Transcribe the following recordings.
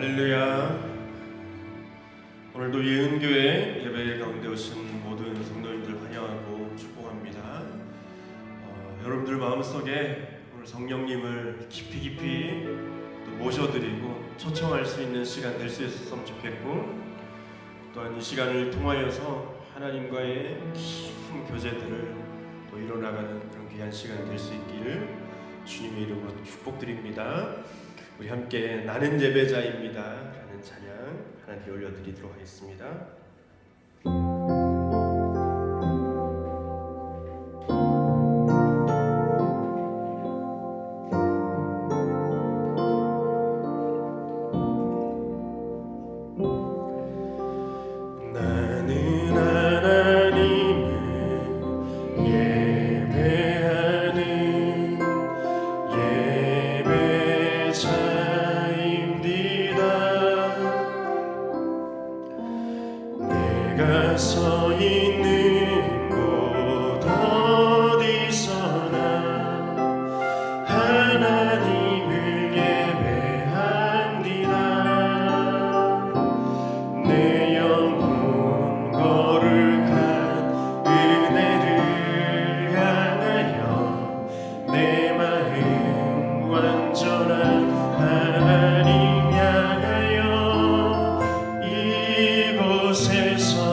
할렐루야. 오늘도 예은교회 예배 가운데 오신 모든 성도님들 환영하고 축복합니다. 여러분들 마음속에 오늘 성령님을 깊이 또 모셔드리고 초청할 수 있는 시간 될 수 있었으면 좋겠고, 또한 이 시간을 통하여서 하나님과의 깊은 교제들을 또 이뤄나가는 그런 귀한 시간 될 수 있기를 주님의 이름으로 축복드립니다. 우리 함께 나는 예배자입니다 라는 찬양 하나님께 올려드리도록 하겠습니다. 서 있는 곳 어디서나 하나님을 예배합니다. 내 영혼 거룩한 은혜를 향하여 내 마음 완전한 하나님 향하여 이곳에서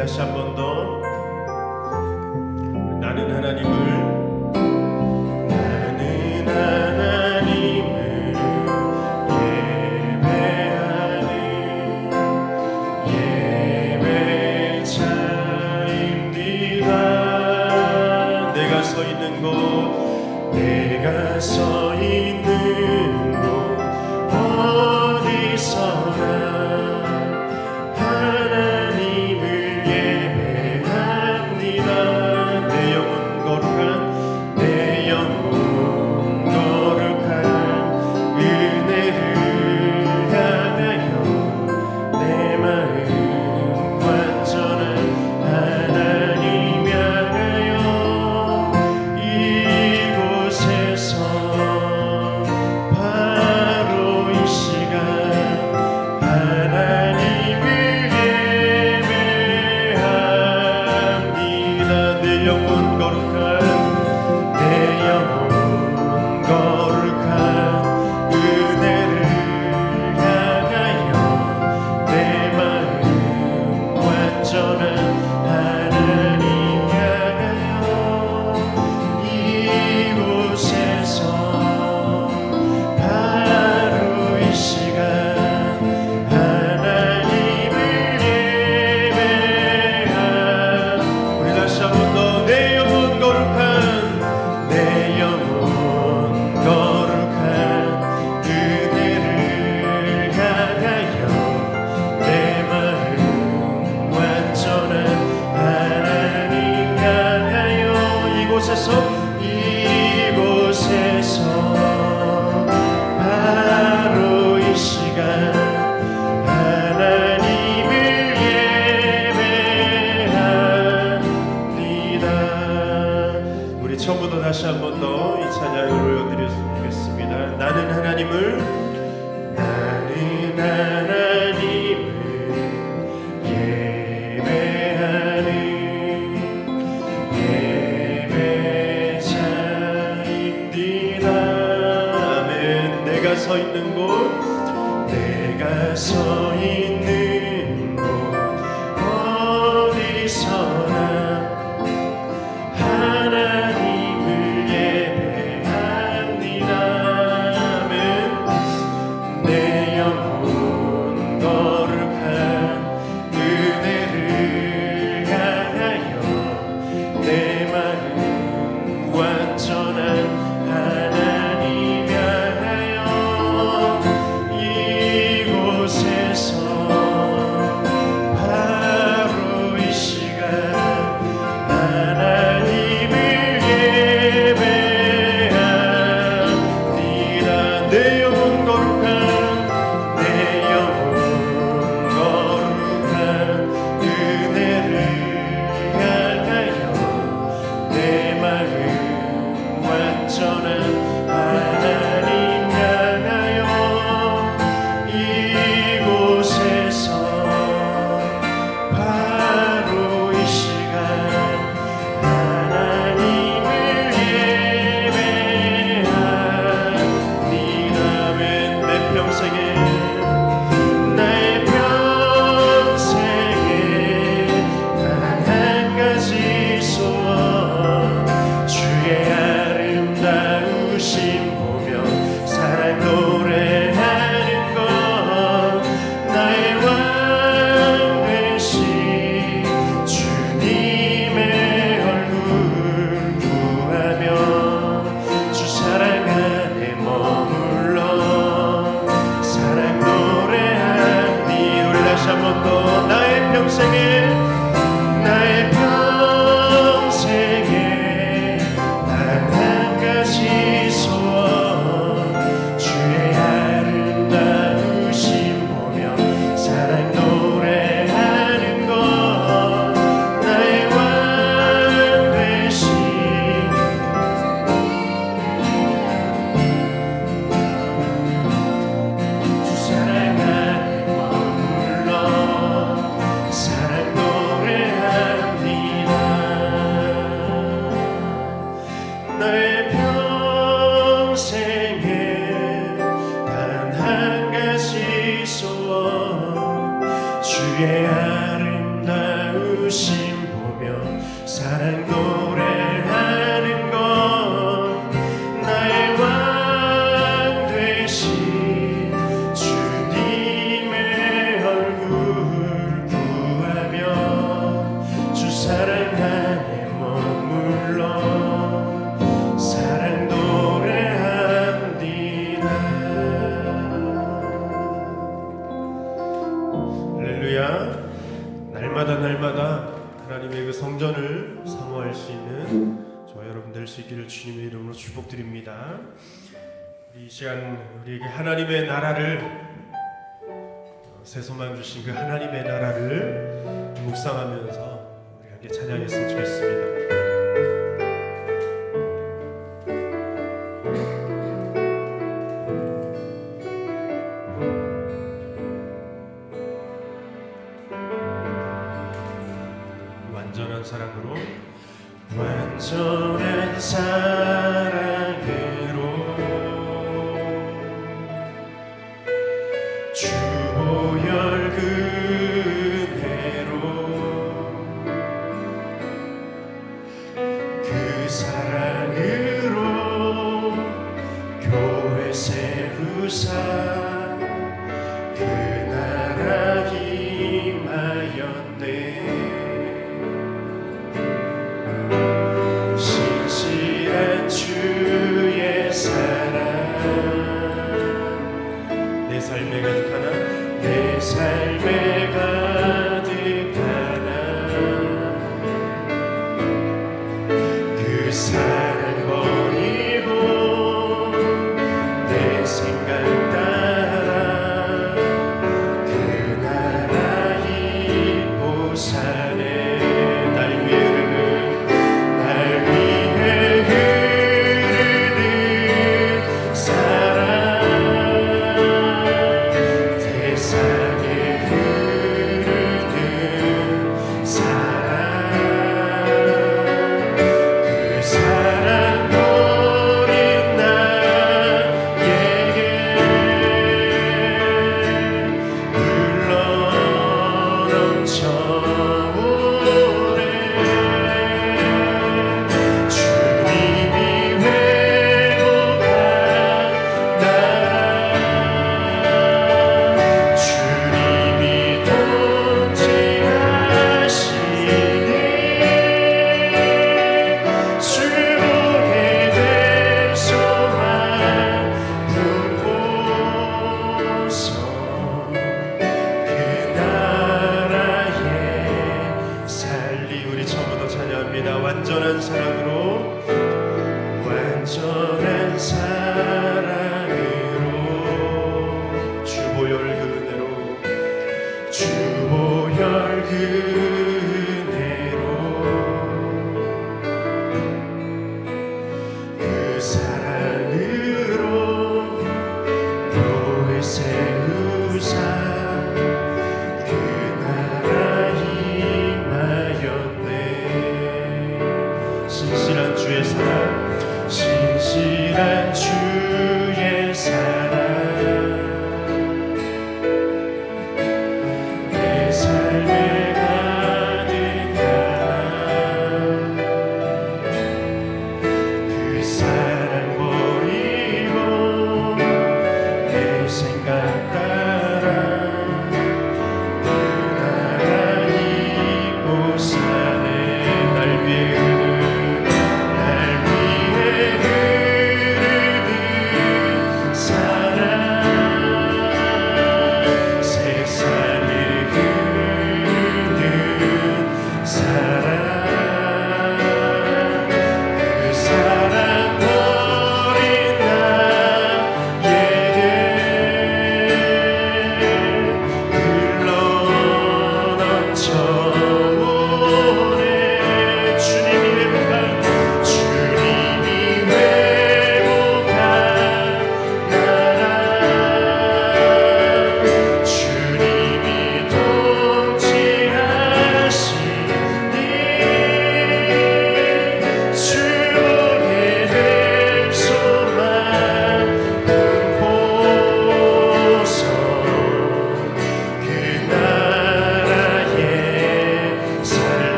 다시 한 번 더 나는 하나님을 예배하는 예배자입니다. 내가 서 있는 곳 어디서나 은혜를 향하여 내 마음 주의 아름다우심 보며 사랑 노래하는 것 나의 왕 되신 주님의 얼굴 구하며 주 사랑 안에 머물러 사랑 노래하리라. 할렐루야. 날마다 하나님의 그 성전을 사모할 수 있는 저와 여러분 될 수 있기를 주님의 이름으로 축복드립니다. 이 시간 우리에게 하나님의 나라를 새 소망 주신 그 하나님의 나라를 묵상하면서 우리 함께 찬양했으면 좋겠습니다. 완전한 사랑으로 완전한 사랑으로 주보혈 은혜로 그 사랑으로 교회 세우사 그 나라 임하였네. 신실한 주의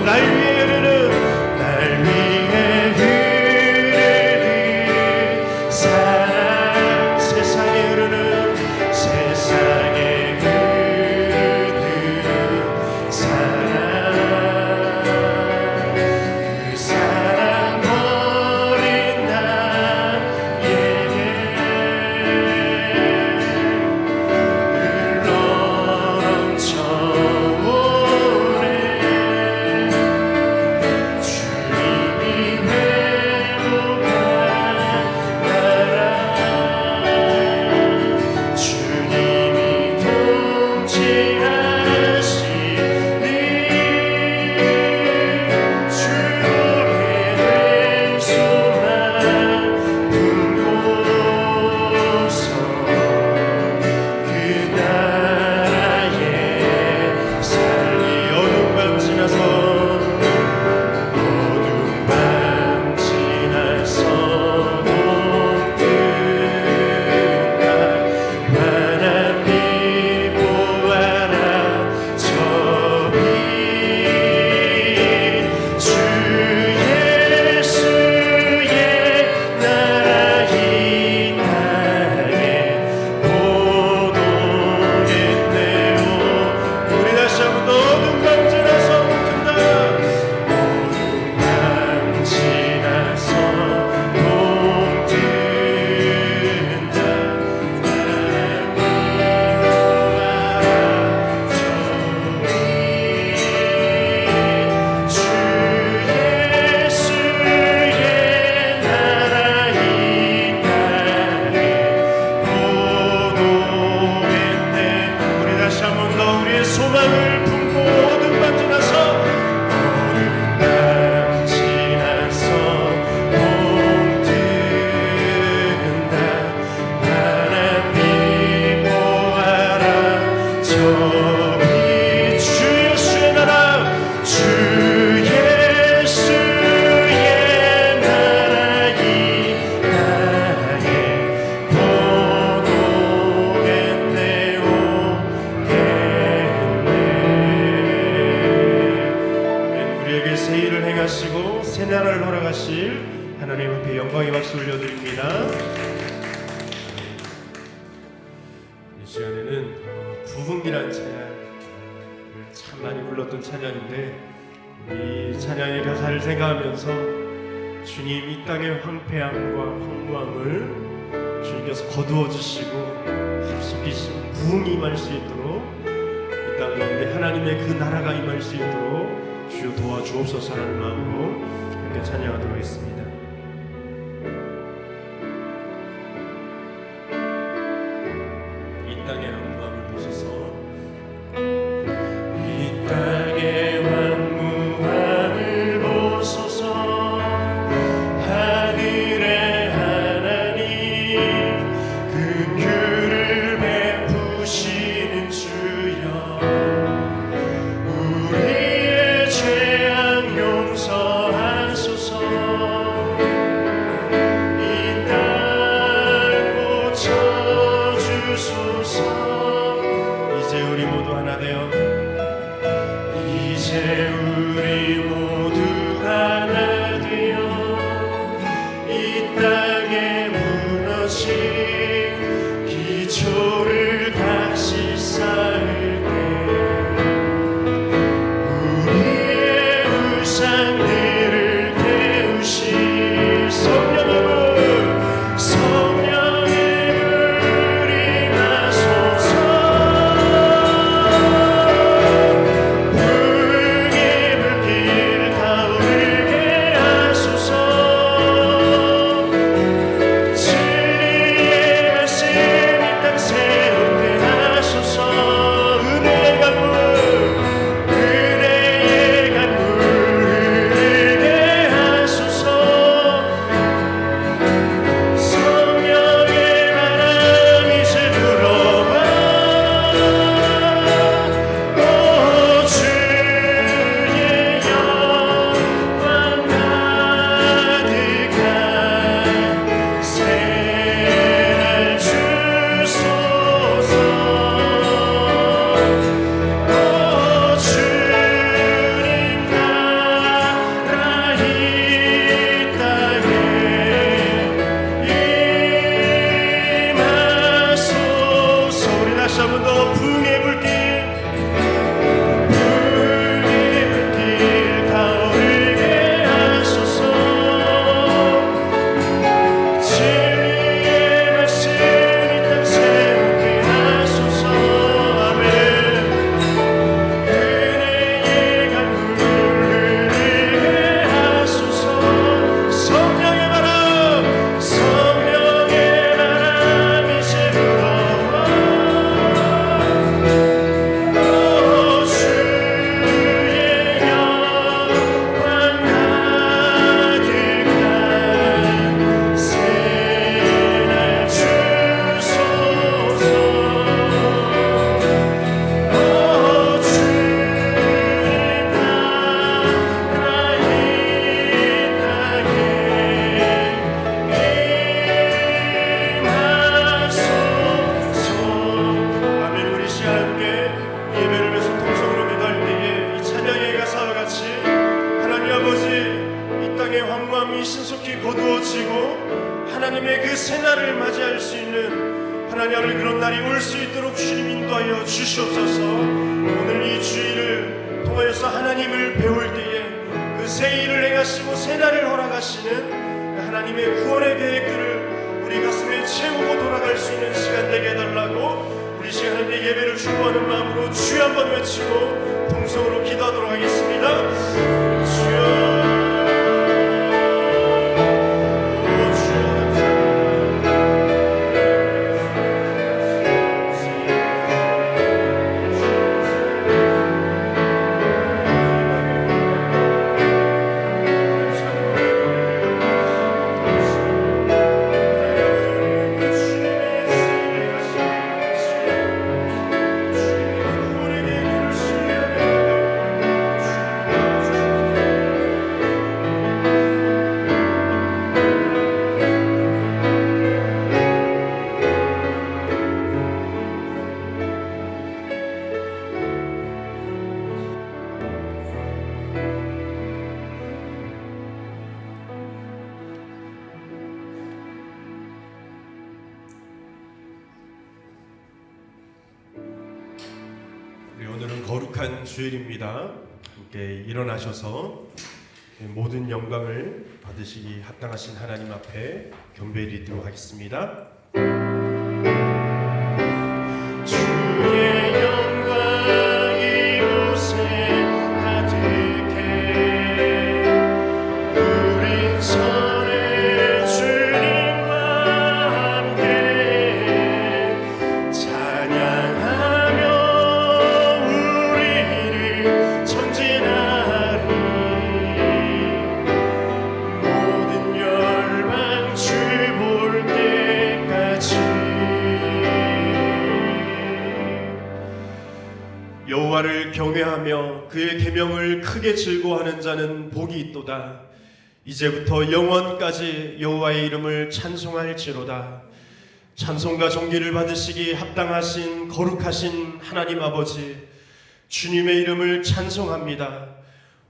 날 위해 흐르는 사랑 세상에 흐르는 사랑 그 사랑 버린 나에게 흘러넘쳐오네 주님이 회복한 나라 주님이 통치하시니 주목에 된 소망 품고서 그 나라에 살리 어둠 밤 지나서 하나님 보아라 저기 주 예수의 나라 이 땅에 고동했네요. 우리 다시 한번 어둠 밤 지나서 든다 어둠 밤 지나서 동든다 하나님 보아라 저기 주 예수의 나라 이 땅에 고동했네. 우리 다시 한번 더 우리의 소망을 품고 어둠 밤 지나서 동든다 하나님 보아라 저기 주 예수의 나라 주 예수의 나라 이 땅에 고동했네 오겠네. 우리에게 새 일을 행하시고 새 나라를 허락하실 하나님 앞에 영광의 박수 올려드립니다. 이 시간에는 부흥이란 찬양을 참 많이 불렀던 찬양인데 이 찬양의 가사를 생각하면서 주님 이 땅의 황폐함과 허무함을 주님께서 거두어 주시고 합속이신 부흥이 임할 수 있도록 이 땅 가운데 하나님의 그 나라가 임할 수 있도록 주여 도와주옵소서 하는 마음으로 함께 찬양하도록 하겠습니다. 이 땅의 황무함을 보소서 이 땅의 황무함을 보소서 하늘의 하나님 긍휼을 베푸시는 주여 우리의 죄악 용서하소서 이 땅 고쳐주소서 이제 우리 모두 하나 되어 이제 우리 모두 하나 되어 이 땅에 무너진 기초를 다시 쌓을 때 우리의 우상들을 깨우실 성령의 불이 나소서 부흥의 마음이 신속히 거두어지고 하나님의 그 새날을 맞이할 수 있는 하나님의 그런 날이 올 수 있도록 주님 인도하여 주시옵소서. 오늘 이 주일을 통하여서 하나님을 배울 때에 그 새 일을 행하시고 새 날을 허락하시는 하나님의 구원의 계획들을 우리 가슴에 채우고 돌아갈 수 있는 시간 되게 해달라고 우리 시간 함께 예배를 축복하는 마음으로 주여 한번 외치고 동성으로 기도하도록 하겠습니다. 주여 오늘은 거룩한 주일입니다. 함께 일어나셔서 모든 영광을 받으시기 합당하신 하나님 앞에 경배를 드리도록 하겠습니다. 주의 영광이 이곳에 가득해 우리 전에 주님과 함께 찬양하며 여호와를 경외하며 그의 계명을 크게 즐거워하는 자는 복이 있도다. 이제부터 영원까지 여호와의 이름을 찬송할지로다. 찬송과 존귀를 받으시기 합당하신 거룩하신 하나님 아버지, 주님의 이름을 찬송합니다.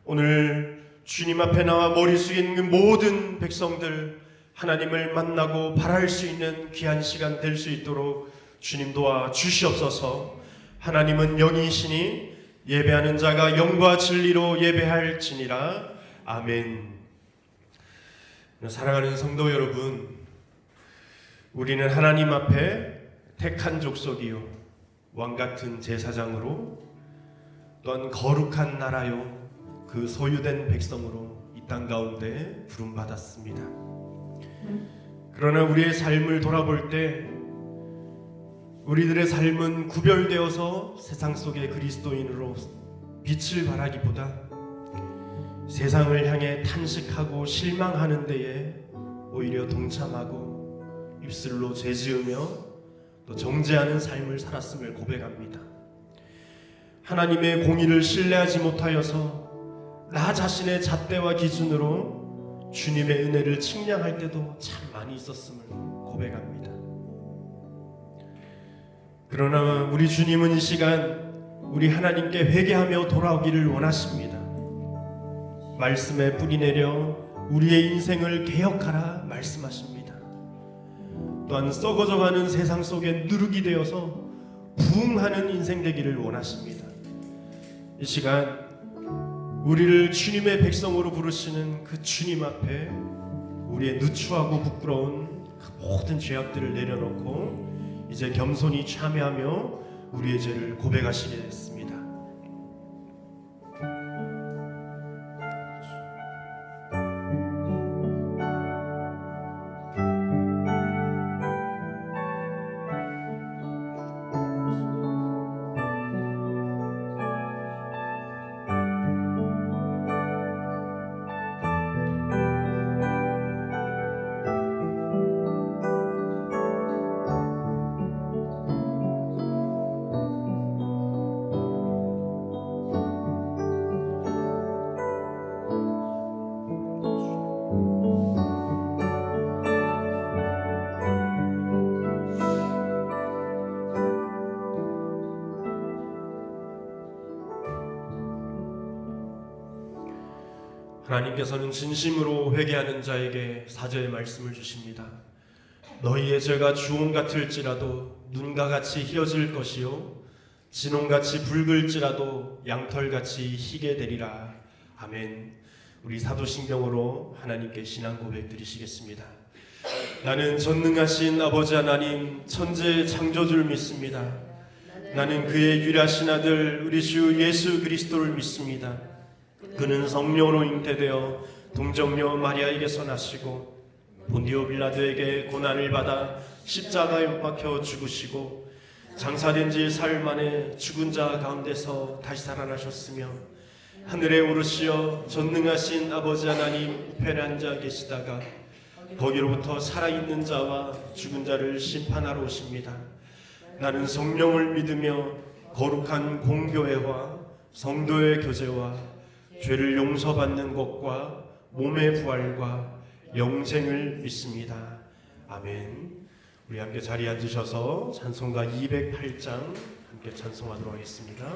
오늘 주님 앞에 나와 머리 숙인 그 모든 백성들 하나님을 만나고 바랄 수 있는 귀한 시간 될 수 있도록 주님 도와 주시옵소서. 하나님은 영이시니 예배하는 자가 영과 진리로 예배할지니라. 아멘. 사랑하는 성도 여러분, 우리는 하나님 앞에 택한 족속이요 왕같은 제사장으로 또한 거룩한 나라요 그 소유된 백성으로 이 땅 가운데 부름받았습니다. 그러나 우리의 삶을 돌아볼 때 우리들의 삶은 구별되어서 세상 속의 그리스도인으로 빛을 발하기보다 세상을 향해 탄식하고 실망하는 데에 오히려 동참하고 입술로 죄지으며 또 정죄하는 삶을 살았음을 고백합니다. 하나님의 공의를 신뢰하지 못하여서 나 자신의 잣대와 기준으로 주님의 은혜를 측량할 때도 참 많이 있었음을 고백합니다. 그러나 우리 주님은 이 시간 우리 하나님께 회개하며 돌아오기를 원하십니다. 말씀에 뿌리 내려 우리의 인생을 개혁하라 말씀하십니다. 또한 썩어져가는 세상 속에 누룩이 되어서 부흥하는 인생 되기를 원하십니다. 이 시간 우리를 주님의 백성으로 부르시는 그 주님 앞에 우리의 누추하고 부끄러운 모든 죄악들을 내려놓고 이제 겸손히 참여하며 우리의 죄를 고백하시겠습니다. 하나님께서는 진심으로 회개하는 자에게 사죄의 말씀을 주십니다. 너희의 죄가 주홍 같을지라도 눈과 같이 희어질 것이요 진홍같이 붉을지라도 양털같이 희게 되리라. 아멘. 우리 사도신경으로 하나님께 신앙 고백 드리시겠습니다. 나는 전능하신 아버지 하나님 천지의 창조주를 믿습니다. 나는 그의 유일하신 아들 우리 주 예수 그리스도를 믿습니다. 그는 성령으로 잉태되어 동정녀 마리아에게서 나시고 본디오 빌라도에게 고난을 받아 십자가에 못 박혀 죽으시고 장사된 지 사흘 만에 죽은 자 가운데서 다시 살아나셨으며 하늘에 오르시어 전능하신 아버지 하나님 우편에 앉아 계시다가 거기로부터 살아있는 자와 죽은 자를 심판하러 오십니다. 나는 성령을 믿으며 거룩한 공교회와 성도의 교제와 죄를 용서받는 것과 몸의 부활과 영생을 믿습니다. 아멘. 우리 함께 자리에 앉으셔서 찬송가 208장 함께 찬송하도록 하겠습니다.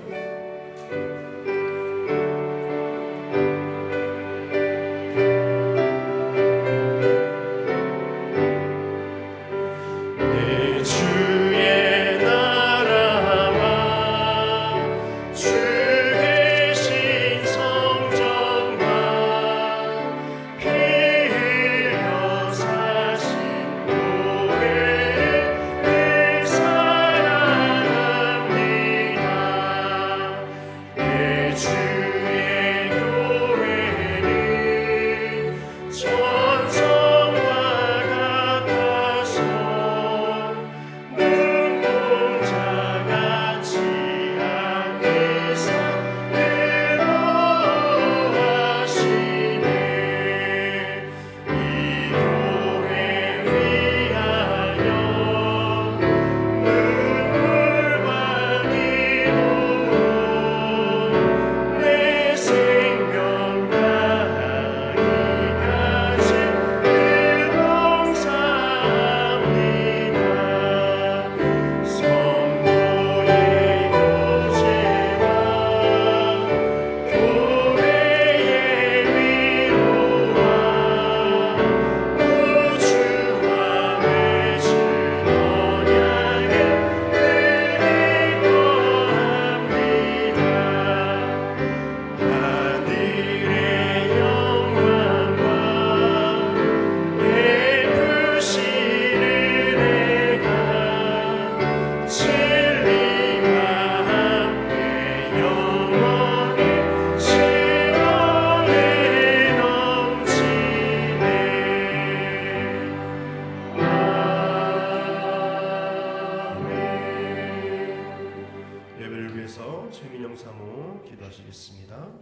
최민영 사모 기도하시겠습니다.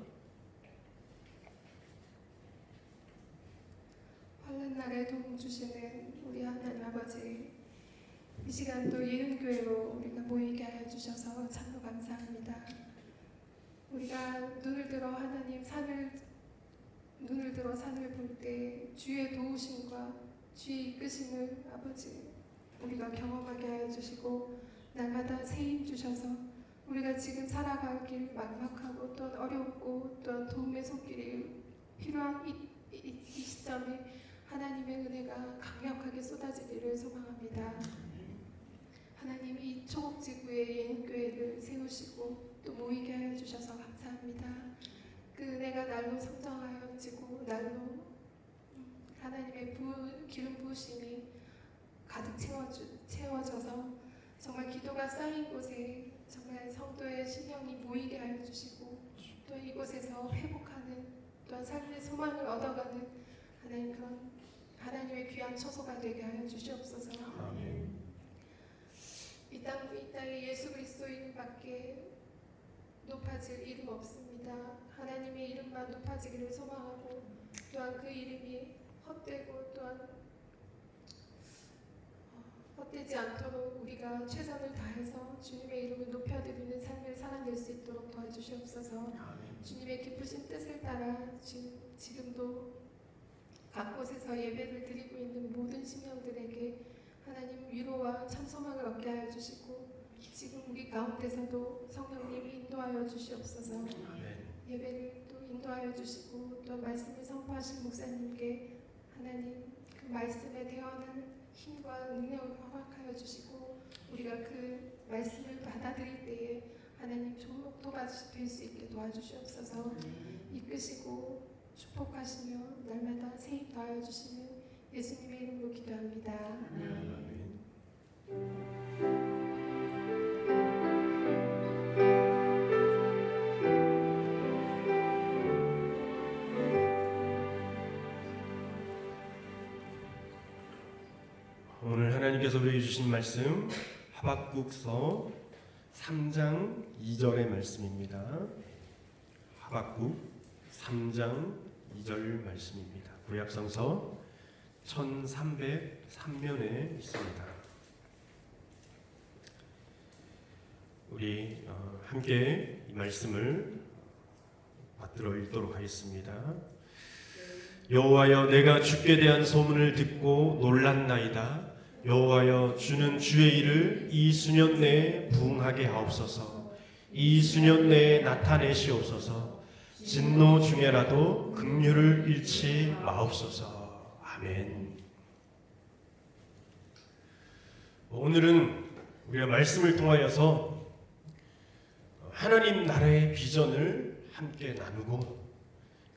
환난 날에 도움 주시는 우리 하나님 아버지, 이 시간 또 예은교회로 우리가 모이게 하여 주셔서 참으로 감사합니다. 우리가 눈을 들어 산을 볼 때 주의 도우심과 주의 이끄심을 아버지 우리가 경험하게 하여 주시고 날마다 새 힘 주셔서 우리가 지금 살아갈 길 막막하고 또한 어렵고 또한 도움의 손길이 필요한 이 시점에 하나님의 은혜가 강력하게 쏟아지기를 소망합니다. 하나님, 이 초곡지구의 예은교회를 세우시고 또 모이게 하여 주셔서 감사합니다. 그 은혜가 날로 성장하여지고 날로 하나님의 기름 부으심이 가득 채워져서 정말 기도가 쌓인 곳에 정말 성도의 신령이 모이게 하여 주시고 또 이곳에서 회복하는 또한 삶의 소망을 얻어가는 하나님, 그런 하나님의 귀한 처소가 되게 하여 주시옵소서. 아멘. 이 땅에 예수 그리스도 이름밖에 높아질 이름 없습니다. 하나님의 이름만 높아지기를 소망하고 또한 그 이름이 헛되고 또한 헛되지 않도록 우리가 최선을 다해서 주님의 이름을 높여드리는 삶을 살아낼 수 있도록 도와주시옵소서. 아멘. 주님의 기쁘신 뜻을 따라 지금도 각 곳에서 예배를 드리고 있는 모든 심령들에게 하나님 위로와 참 소망을 얻게 하여 주시고 지금 우리 가운데서도 성령님이 인도하여 주시옵소서. 아멘. 예배를 또 인도하여 주시고 또 말씀을 선포하신 목사님께 하나님 그 말씀에 대하는 힘과 능력을 허락하여 주시고 우리가 그 말씀을 받아들일 때에 하나님 도가 될 수 있게 도와주시옵소서. 이끄시고 축복하시며 날마다 세임 더하여 주시는 예수님의 이름으로 기도합니다. 아멘. 오늘 하나님께서 우리에게 주신 말씀 하박국서 3장 2절의 말씀입니다. 하박국 3장 2절 말씀입니다. 구약성서 1303면에 있습니다. 우리 함께 이 말씀을 받들어 읽도록 하겠습니다. 여호와여, 내가 주께 대한 소문을 듣고 놀랐나이다. 여호와여, 주는 주의 일을 이 수년 내에 부응하게 하옵소서. 이 수년 내에 나타내시옵소서. 진노 중에라도 긍휼을 잃지 마옵소서. 아멘. 오늘은 우리가 말씀을 통하여서 하나님 나라의 비전을 함께 나누고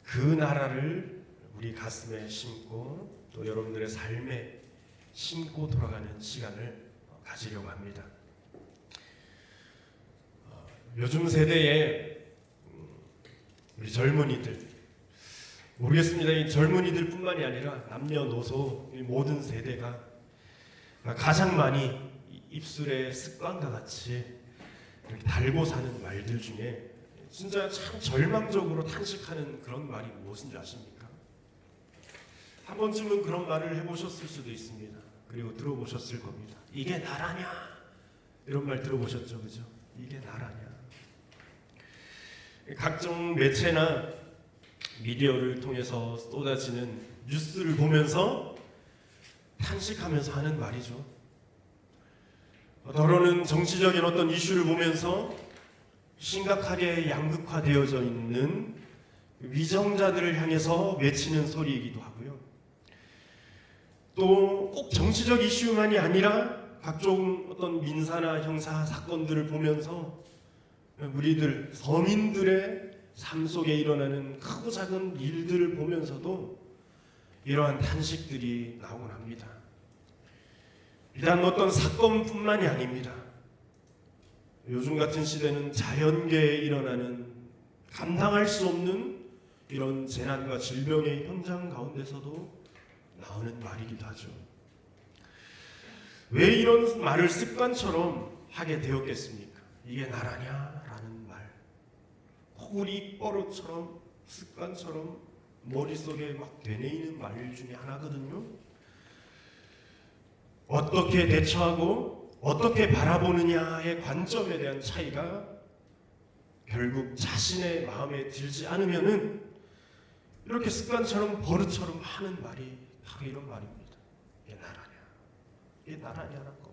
그 나라를 우리 가슴에 심고 또 여러분들의 삶에 심고 돌아가는 시간을 가지려고 합니다. 요즘 세대에 우리 젊은이들, 모르겠습니다. 이 젊은이들뿐만이 아니라 남녀노소 모든 세대가 가장 많이 입술의 습관과 같이 이렇게 달고 사는 말들 중에 진짜 참 절망적으로 탄식하는 그런 말이 무엇인지 아십니까? 한 번쯤은 그런 말을 해보셨을 수도 있습니다. 그리고 들어보셨을 겁니다. 이게 나라냐? 이런 말 들어보셨죠, 그죠? 이게 나라냐? 각종 매체나 미디어를 통해서 쏟아지는 뉴스를 보면서 탄식하면서 하는 말이죠. 더러는 정치적인 어떤 이슈를 보면서 심각하게 양극화되어져 있는 위정자들을 향해서 외치는 소리이기도 하고요. 또 꼭 정치적 이슈만이 아니라 각종 어떤 민사나 형사 사건들을 보면서 우리들 서민들의 삶 속에 일어나는 크고 작은 일들을 보면서도 이러한 탄식들이 나오곤 합니다. 비단 어떤 사건뿐만이 아닙니다. 요즘 같은 시대는 자연계에 일어나는 감당할 수 없는 이런 재난과 질병의 현장 가운데서도 나오는 말이기도 하죠. 왜 이런 말을 습관처럼 하게 되었겠습니까? 이게 나라냐라는 말, 코골이 뻐릇처럼 습관처럼 머릿속에 막 되뇌이는 말 중에 하나거든요. 어떻게 대처하고 어떻게 바라보느냐의 관점에 대한 차이가 결국 자신의 마음에 들지 않으면은 이렇게 습관처럼 버릇처럼 하는 말이 바로 이런 말입니다. 이게 나라냐? 이게 나라냐라는 겁니다.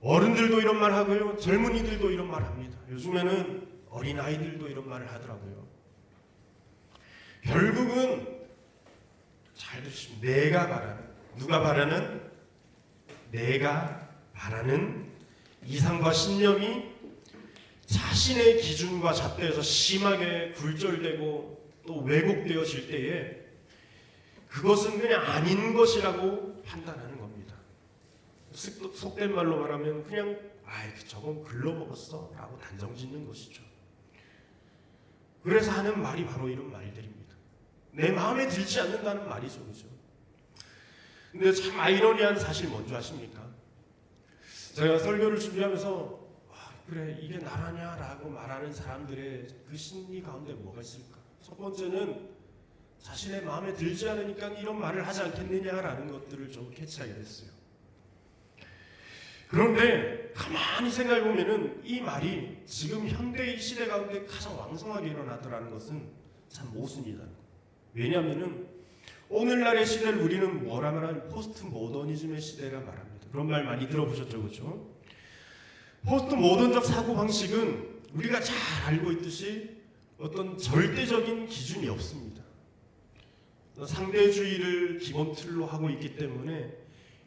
어른들도 이런 말 하고요. 젊은이들도 이런 말 합니다. 요즘에는 어린아이들도 이런 말을 하더라고요. 결국은 잘 들으시면 내가 바라는, 누가 바라는? 내가 바라는 이상과 신념이 자신의 기준과 잣대에서 심하게 굴절되고 또 왜곡되어질 때에 그것은 그냥 아닌 것이라고 판단하는 겁니다. 속된 말로 말하면 그냥 저건 글러먹었어 라고 단정짓는 것이죠. 그래서 하는 말이 바로 이런 말들입니다. 내 마음에 들지 않는다는 말이죠, 그죠? 근데 참 아이러니한 사실 뭔지 아십니까? 제가 설교를 준비하면서 그래 이게 나라냐라고 말하는 사람들의 그 심리 가운데 뭐가 있을까? 첫 번째는 자신의 마음에 들지 않으니까 이런 말을 하지 않겠느냐라는 것들을 좀 캐치하게 됐어요. 그런데 가만히 생각해 보면은 이 말이 지금 현대의 시대 가운데 가장 왕성하게 일어나더라는 것은 참 모순이다. 왜냐하면은 오늘날의 시대를 우리는 뭐라 말하면 포스트 모더니즘의 시대라 말합니다. 그런 말 많이 들어보셨죠, 그렇죠? 포스트 모던적 사고 방식은 우리가 잘 알고 있듯이 어떤 절대적인 기준이 없습니다. 상대주의를 기본 틀로 하고 있기 때문에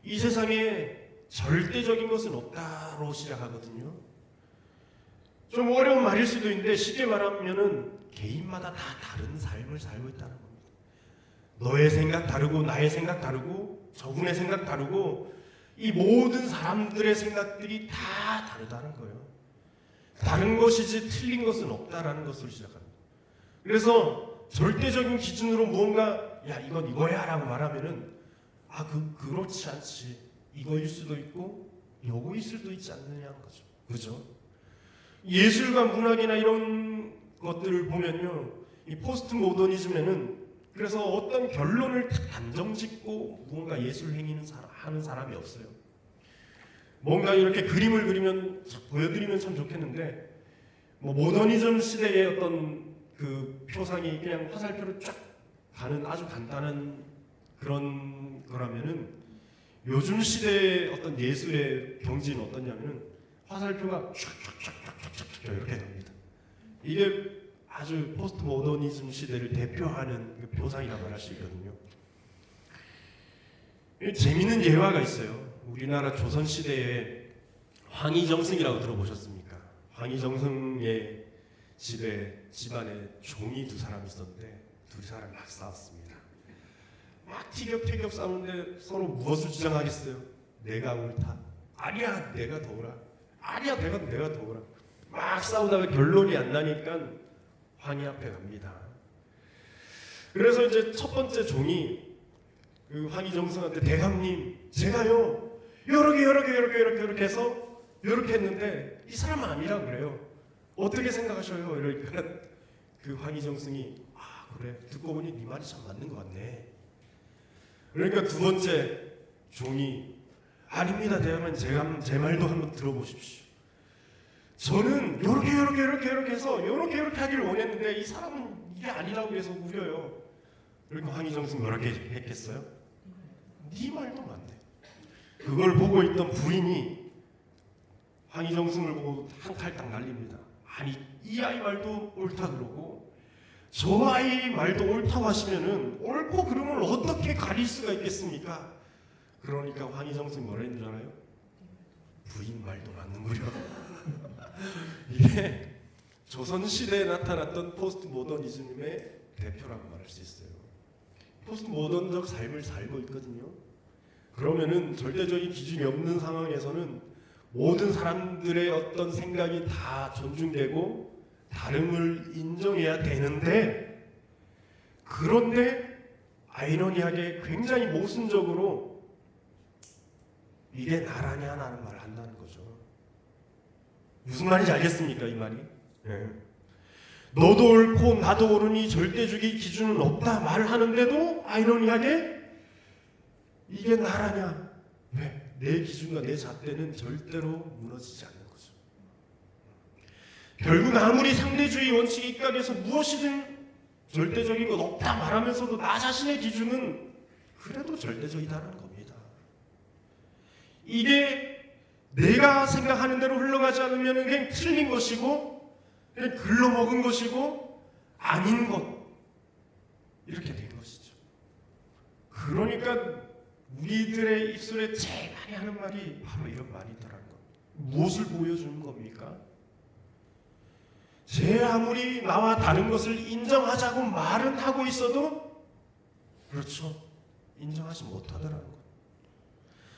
이 세상에 절대적인 것은 없다로 시작하거든요. 좀 어려운 말일 수도 있는데 쉽게 말하면은 개인마다 다 다른 삶을 살고 있다는 겁니다. 너의 생각 다르고 나의 생각 다르고 저분의 생각 다르고 이 모든 사람들의 생각들이 다 다르다는 거예요. 다른 것이지 틀린 것은 없다라는 것으로 시작합니다. 그래서 절대적인 기준으로 무언가 야 이건 이거야 라고 말하면은 그렇지 않지. 이거일 수도 있고 요거일 수도 있지 않느냐는 거죠. 그죠? 예술과 문학이나 이런 것들을 보면요, 이 포스트 모더니즘에는 그래서 어떤 결론을 딱 단정짓고 무언가 예술 행위는 하는 사람이 없어요. 뭔가 이렇게 그림을 그리면 보여드리면 참 좋겠는데, 뭐 모더니즘 시대의 어떤 그 표상이 그냥 화살표로 쫙 가는 아주 간단한 그런 거라면은 요즘 시대의 어떤 예술의 경지는 어떠냐면은 화살표가 쫙쫙쫙쫙쫙 이렇게 됩니다. 이게 아주 포스트 모더니즘 시대를 대표하는 그 표상이라고 말할 수 있거든요. 재미있는 예화가 있어요. 우리나라 조선 시대에 황희정승이라고 들어보셨습니까? 황희정승의 집안에 종이 두 사람 있었는데 두 사람 막 싸웠습니다. 막 티격태격 싸우는데 서로 무엇을 주장하겠어요? 내가 옳다. 아니야, 내가 더 옳아. 아니야, 내가 더 옳아. 막 싸우다가 결론이 안 나니까 황희 앞에 갑니다. 그래서 이제 첫 번째 종이 그 황희정승한테 대감님, 제가요 이렇게 해서 이렇게 했는데 이 사람은 아니라고 그래요. 어떻게 생각하셔요? 이러니까 그 황희정승이 그래, 듣고 보니 네 말이 참 맞는 것 같네. 그러니까 두 번째 종이 아닙니다 대감님, 제 말도 한번 들어보십시오. 저는 이렇게 해서 이렇게 하기를 원했는데 이 사람은 이게 아니라고 해서 우려요. 그러니까 황희정승 뭐라고 했겠어요? 네 말도 맞네. 그걸 보고 있던 부인이 황희정승을 보고 한 칼 딱 날립니다. 아니 이 아이 말도 옳다 그러고 저 아이 말도 옳다고 하시면은 옳고 그름을 어떻게 가릴 수가 있겠습니까? 그러니까 황희정승이 뭐라 했는 줄 알아요? 부인 말도 맞는구려. 이게 조선시대에 나타났던 포스트 모더니즘의 대표라고 말할 수 있어요. 포스트 모던적 삶을 살고 있거든요. 그러면은 절대적인 기준이 없는 상황에서는 모든 사람들의 어떤 생각이 다 존중되고 다름을 인정해야 되는데, 그런데 아이러니하게 굉장히 모순적으로 이게 나라냐라는 말을 한다는 거죠. 무슨 말인지 알겠습니까? 이 말이? 네. 너도 옳고 나도 옳으니 절대주의 기준은 없다 말을 하는데도 아이러니하게 이게 나라냐? 왜? 내 기준과 내 잣대는 절대로 무너지지 않는 거죠. 결국 아무리 상대주의 원칙에 입각해서 무엇이든 절대적인 것 없다 말하면서도 나 자신의 기준은 그래도 절대적이다는 겁니다. 이게 내가 생각하는 대로 흘러가지 않으면 그냥 틀린 것이고 그냥 글러먹은 것이고 아닌 것, 이렇게 된 것이죠. 그러니까 우리들의 입술에 제일 많이 하는 말이 바로 이런 말이더라는 것. 무엇을 보여주는 겁니까? 제 아무리 나와 다른 것을 인정하자고 말은 하고 있어도 그렇죠, 인정하지 못하더라는 것.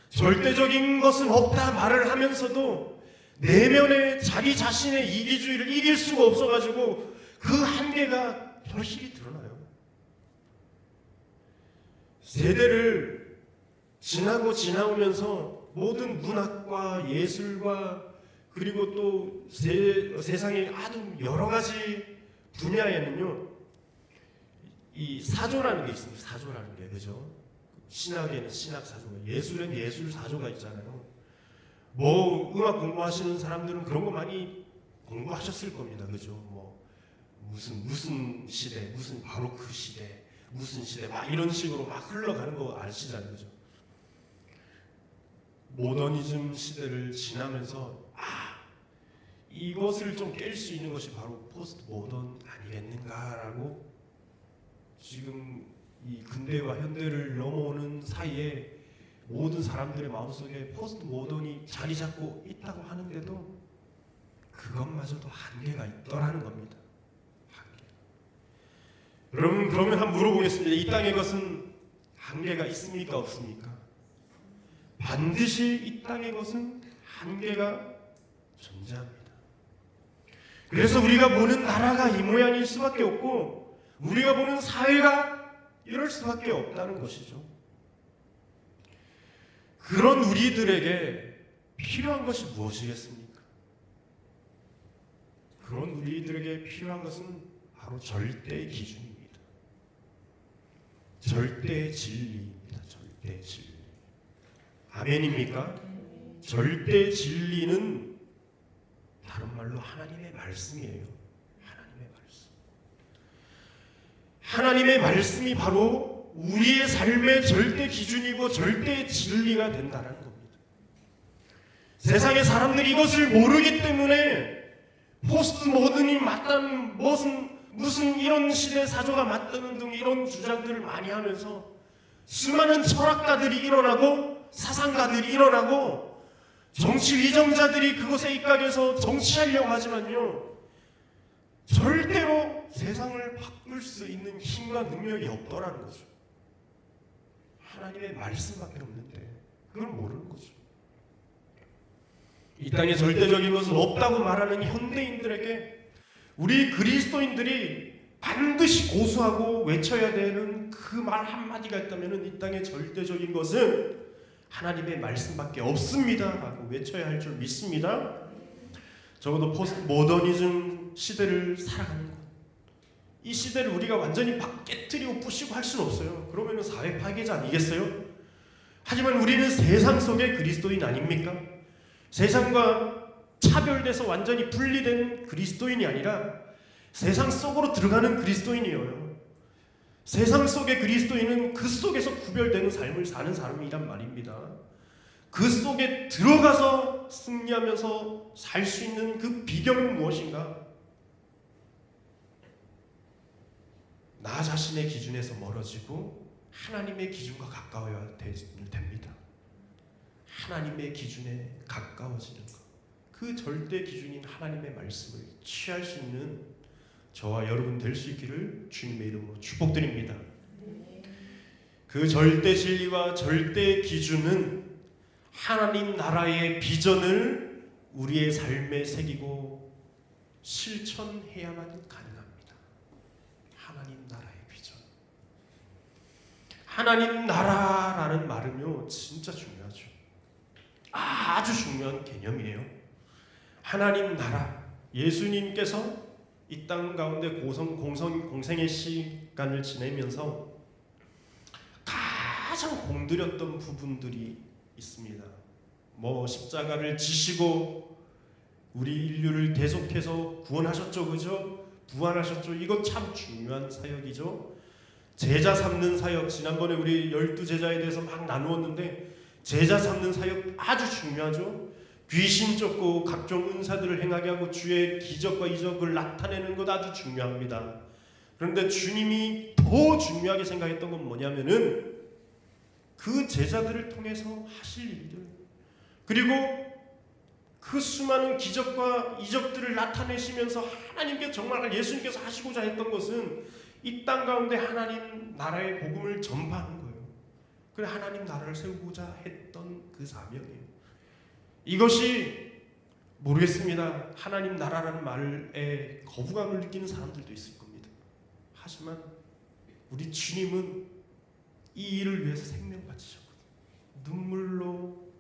절대적인 것은 없다 말을 하면서도 내면의 자기 자신의 이기주의를 이길 수가 없어가지고 그 한계가 현실이 드러나요. 세대를 지나오면서 모든 문학과 예술과 그리고 또 세상의 아주 여러 가지 분야에는요, 이 사조라는 게 있습니다. 사조라는 게, 그죠? 신학에는 신학 사조가, 예술엔 예술 사조가 있잖아요. 뭐 음악 공부하시는 사람들은 그런 거 많이 공부하셨을 겁니다. 그죠? 뭐 무슨 시대, 무슨 바로크 시대, 무슨 시대 막 이런 식으로 막 흘러가는 거 아시잖아요. 그죠? 모더니즘 시대를 지나면서 이것을 좀 깰 수 있는 것이 바로 포스트 모던 아니겠는가라고 지금 이 근대와 현대를 넘어오는 사이에 모든 사람들의 마음속에 포스트 모던이 자리 잡고 있다고 하는데도 그것마저도 한계가 있더라는 겁니다. 한계. 여러분 그러면 한번 물어보겠습니다. 이 땅의 것은 한계가 있습니까 없습니까? 반드시 이 땅의 것은 한계가 존재합니다. 그래서 우리가 보는 나라가 이 모양일 수밖에 없고 우리가 보는 사회가 이럴 수밖에 없다는 것이죠. 그런 우리들에게 필요한 것이 무엇이겠습니까? 그런 우리들에게 필요한 것은 바로 절대의 기준입니다. 절대의 진리입니다. 절대의 진리. 아멘입니까? 절대 진리는 다른 말로 하나님의 말씀이에요. 하나님의 말씀. 하나님의 말씀이 바로 우리의 삶의 절대 기준이고 절대 진리가 된다는 겁니다. 세상의 사람들이 이것을 모르기 때문에 포스트 모던이 맞다는 무슨 이런 시대 사조가 맞다는 등 이런 주장들을 많이 하면서 수많은 철학가들이 일어나고 사상가들이 일어나고 정치 위정자들이 그것에 입각해서 정치하려고 하지만요, 절대로 세상을 바꿀 수 있는 힘과 능력이 없더라는 거죠. 하나님의 말씀밖에 없는데 그걸 모르는 거죠. 이 땅에 절대적인 것은 없다고 말하는 현대인들에게 우리 그리스도인들이 반드시 고수하고 외쳐야 되는 그 말 한마디가 있다면 이 땅에 절대적인 것은 하나님의 말씀밖에 없습니다 라고 외쳐야 할 줄 믿습니다. 적어도 포스트 모더니즘 시대를 살아가는 것, 이 시대를 우리가 완전히 깨트리고 부시고 할 수는 없어요. 그러면 사회 파괴자 아니겠어요? 하지만 우리는 세상 속의 그리스도인 아닙니까? 세상과 차별돼서 완전히 분리된 그리스도인이 아니라 세상 속으로 들어가는 그리스도인이에요. 세상 속의 그리스도인은 그 속에서 구별되는 삶을 사는 사람이란 말입니다. 그 속에 들어가서 승리하면서 살 수 있는 그 비결은 무엇인가? 나 자신의 기준에서 멀어지고 하나님의 기준과 가까워야 됩니다. 하나님의 기준에 가까워지는 것, 그 절대 기준인 하나님의 말씀을 취할 수 있는 저와 여러분 될 수 있기를 주님의 이름으로 축복드립니다. 그 절대 진리와 절대 기준은 하나님 나라의 비전을 우리의 삶에 새기고 실천해야만 가능합니다. 하나님 나라의 비전. 하나님 나라라는 말은요, 진짜 중요하죠. 아주 중요한 개념이에요. 하나님 나라. 예수님께서 이 땅 가운데 공생의 시간을 지내면서 가장 공들였던 부분들이 있습니다. 십자가를 지시고 우리 인류를 계속해서 구원하셨죠, 그죠? 부활하셨죠. 이거 참 중요한 사역이죠. 제자 삼는 사역, 지난번에 우리 12제자에 대해서 막 나누었는데 제자 삼는 사역 아주 중요하죠. 귀신 쫓고 각종 은사들을 행하게 하고 주의 기적과 이적을 나타내는 것 아주 중요합니다. 그런데 주님이 더 중요하게 생각했던 건 뭐냐면은 그 제자들을 통해서 하실 일들, 그리고 그 수많은 기적과 이적들을 나타내시면서 하나님께 정말 예수님께서 하시고자 했던 것은 이 땅 가운데 하나님 나라의 복음을 전파하는 거예요. 그래 하나님 나라를 세우고자 했던 그 사명이에요. 이것이 모르겠습니다. 하나님 나라라는 말에 거부감을 느끼는 사람들도 있을 겁니다. 하지만 우리 주님은 이 일을 위해서 생명 바치셨거든요. 눈물로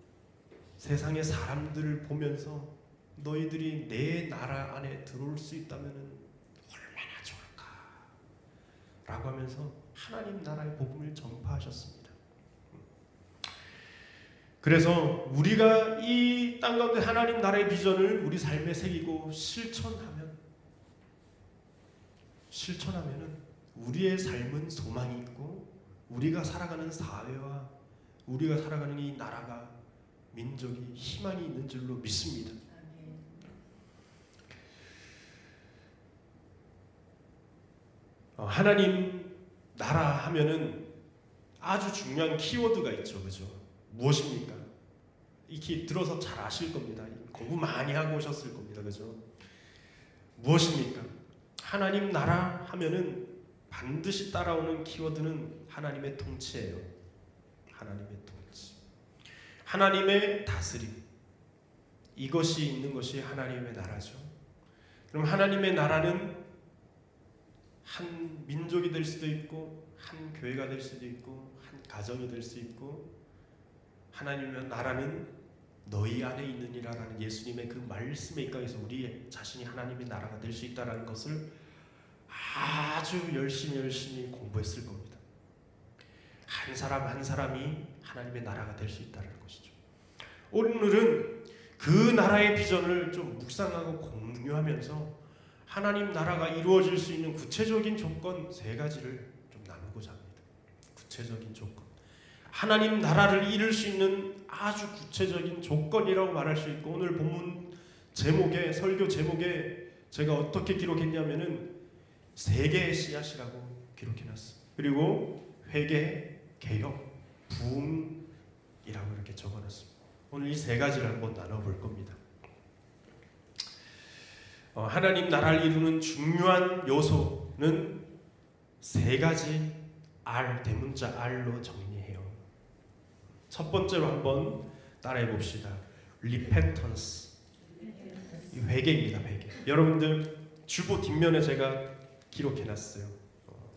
세상의 사람들을 보면서 너희들이 내 나라 안에 들어올 수 있다면 얼마나 좋을까 라고 하면서 하나님 나라의 복음을 전파하셨습니다. 그래서 우리가 이 땅 가운데 하나님 나라의 비전을 우리 삶에 새기고 실천하면은 우리의 삶은 소망이 있고 우리가 살아가는 사회와 우리가 살아가는 이 나라가 민족이 희망이 있는 줄로 믿습니다. 하나님 나라 하면은 아주 중요한 키워드가 있죠, 그죠? 무엇입니까? 익히 들어서 잘 아실 겁니다. 공부 많이 하고 오셨을 겁니다, 그죠? 무엇입니까? 하나님 나라 하면은 반드시 따라오는 키워드는 하나님의 통치예요. 하나님의 통치, 하나님의 다스림, 이것이 있는 것이 하나님의 나라죠. 그럼 하나님의 나라는 한 민족이 될 수도 있고, 한 교회가 될 수도 있고, 한 가정이 될 수 있고, 하나님의 나라는 너희 안에 있느니라라는 예수님의 그 말씀에 입각해서 우리 자신이 하나님의 나라가 될 수 있다는 것을 아주 열심히 공부했을 겁니다. 한 사람 한 사람이 하나님의 나라가 될 수 있다는 것이죠. 오늘은 그 나라의 비전을 좀 묵상하고 공유하면서 하나님 나라가 이루어질 수 있는 구체적인 조건 3가지를 좀 나누고자 합니다. 구체적인 조건, 하나님 나라를 이룰 수 있는 아주 구체적인 조건이라고 말할 수 있고, 오늘 본문 제목에, 설교 제목에 제가 어떻게 기록했냐면은 3개의 씨앗이라고 기록해놨어요. 그리고 회개, 개혁, 부흥이라고 이렇게 적어놨습니다. 오늘 이 3가지를 한번 나눠볼 겁니다. 하나님 나라를 이루는 중요한 요소는 3가지 R, 대문자 R로 정리해요. 첫 번째로 한번 따라해 봅시다. Repentance, 회개입니다. 회개. 여러분들 주보 뒷면에 제가 기록해놨어요.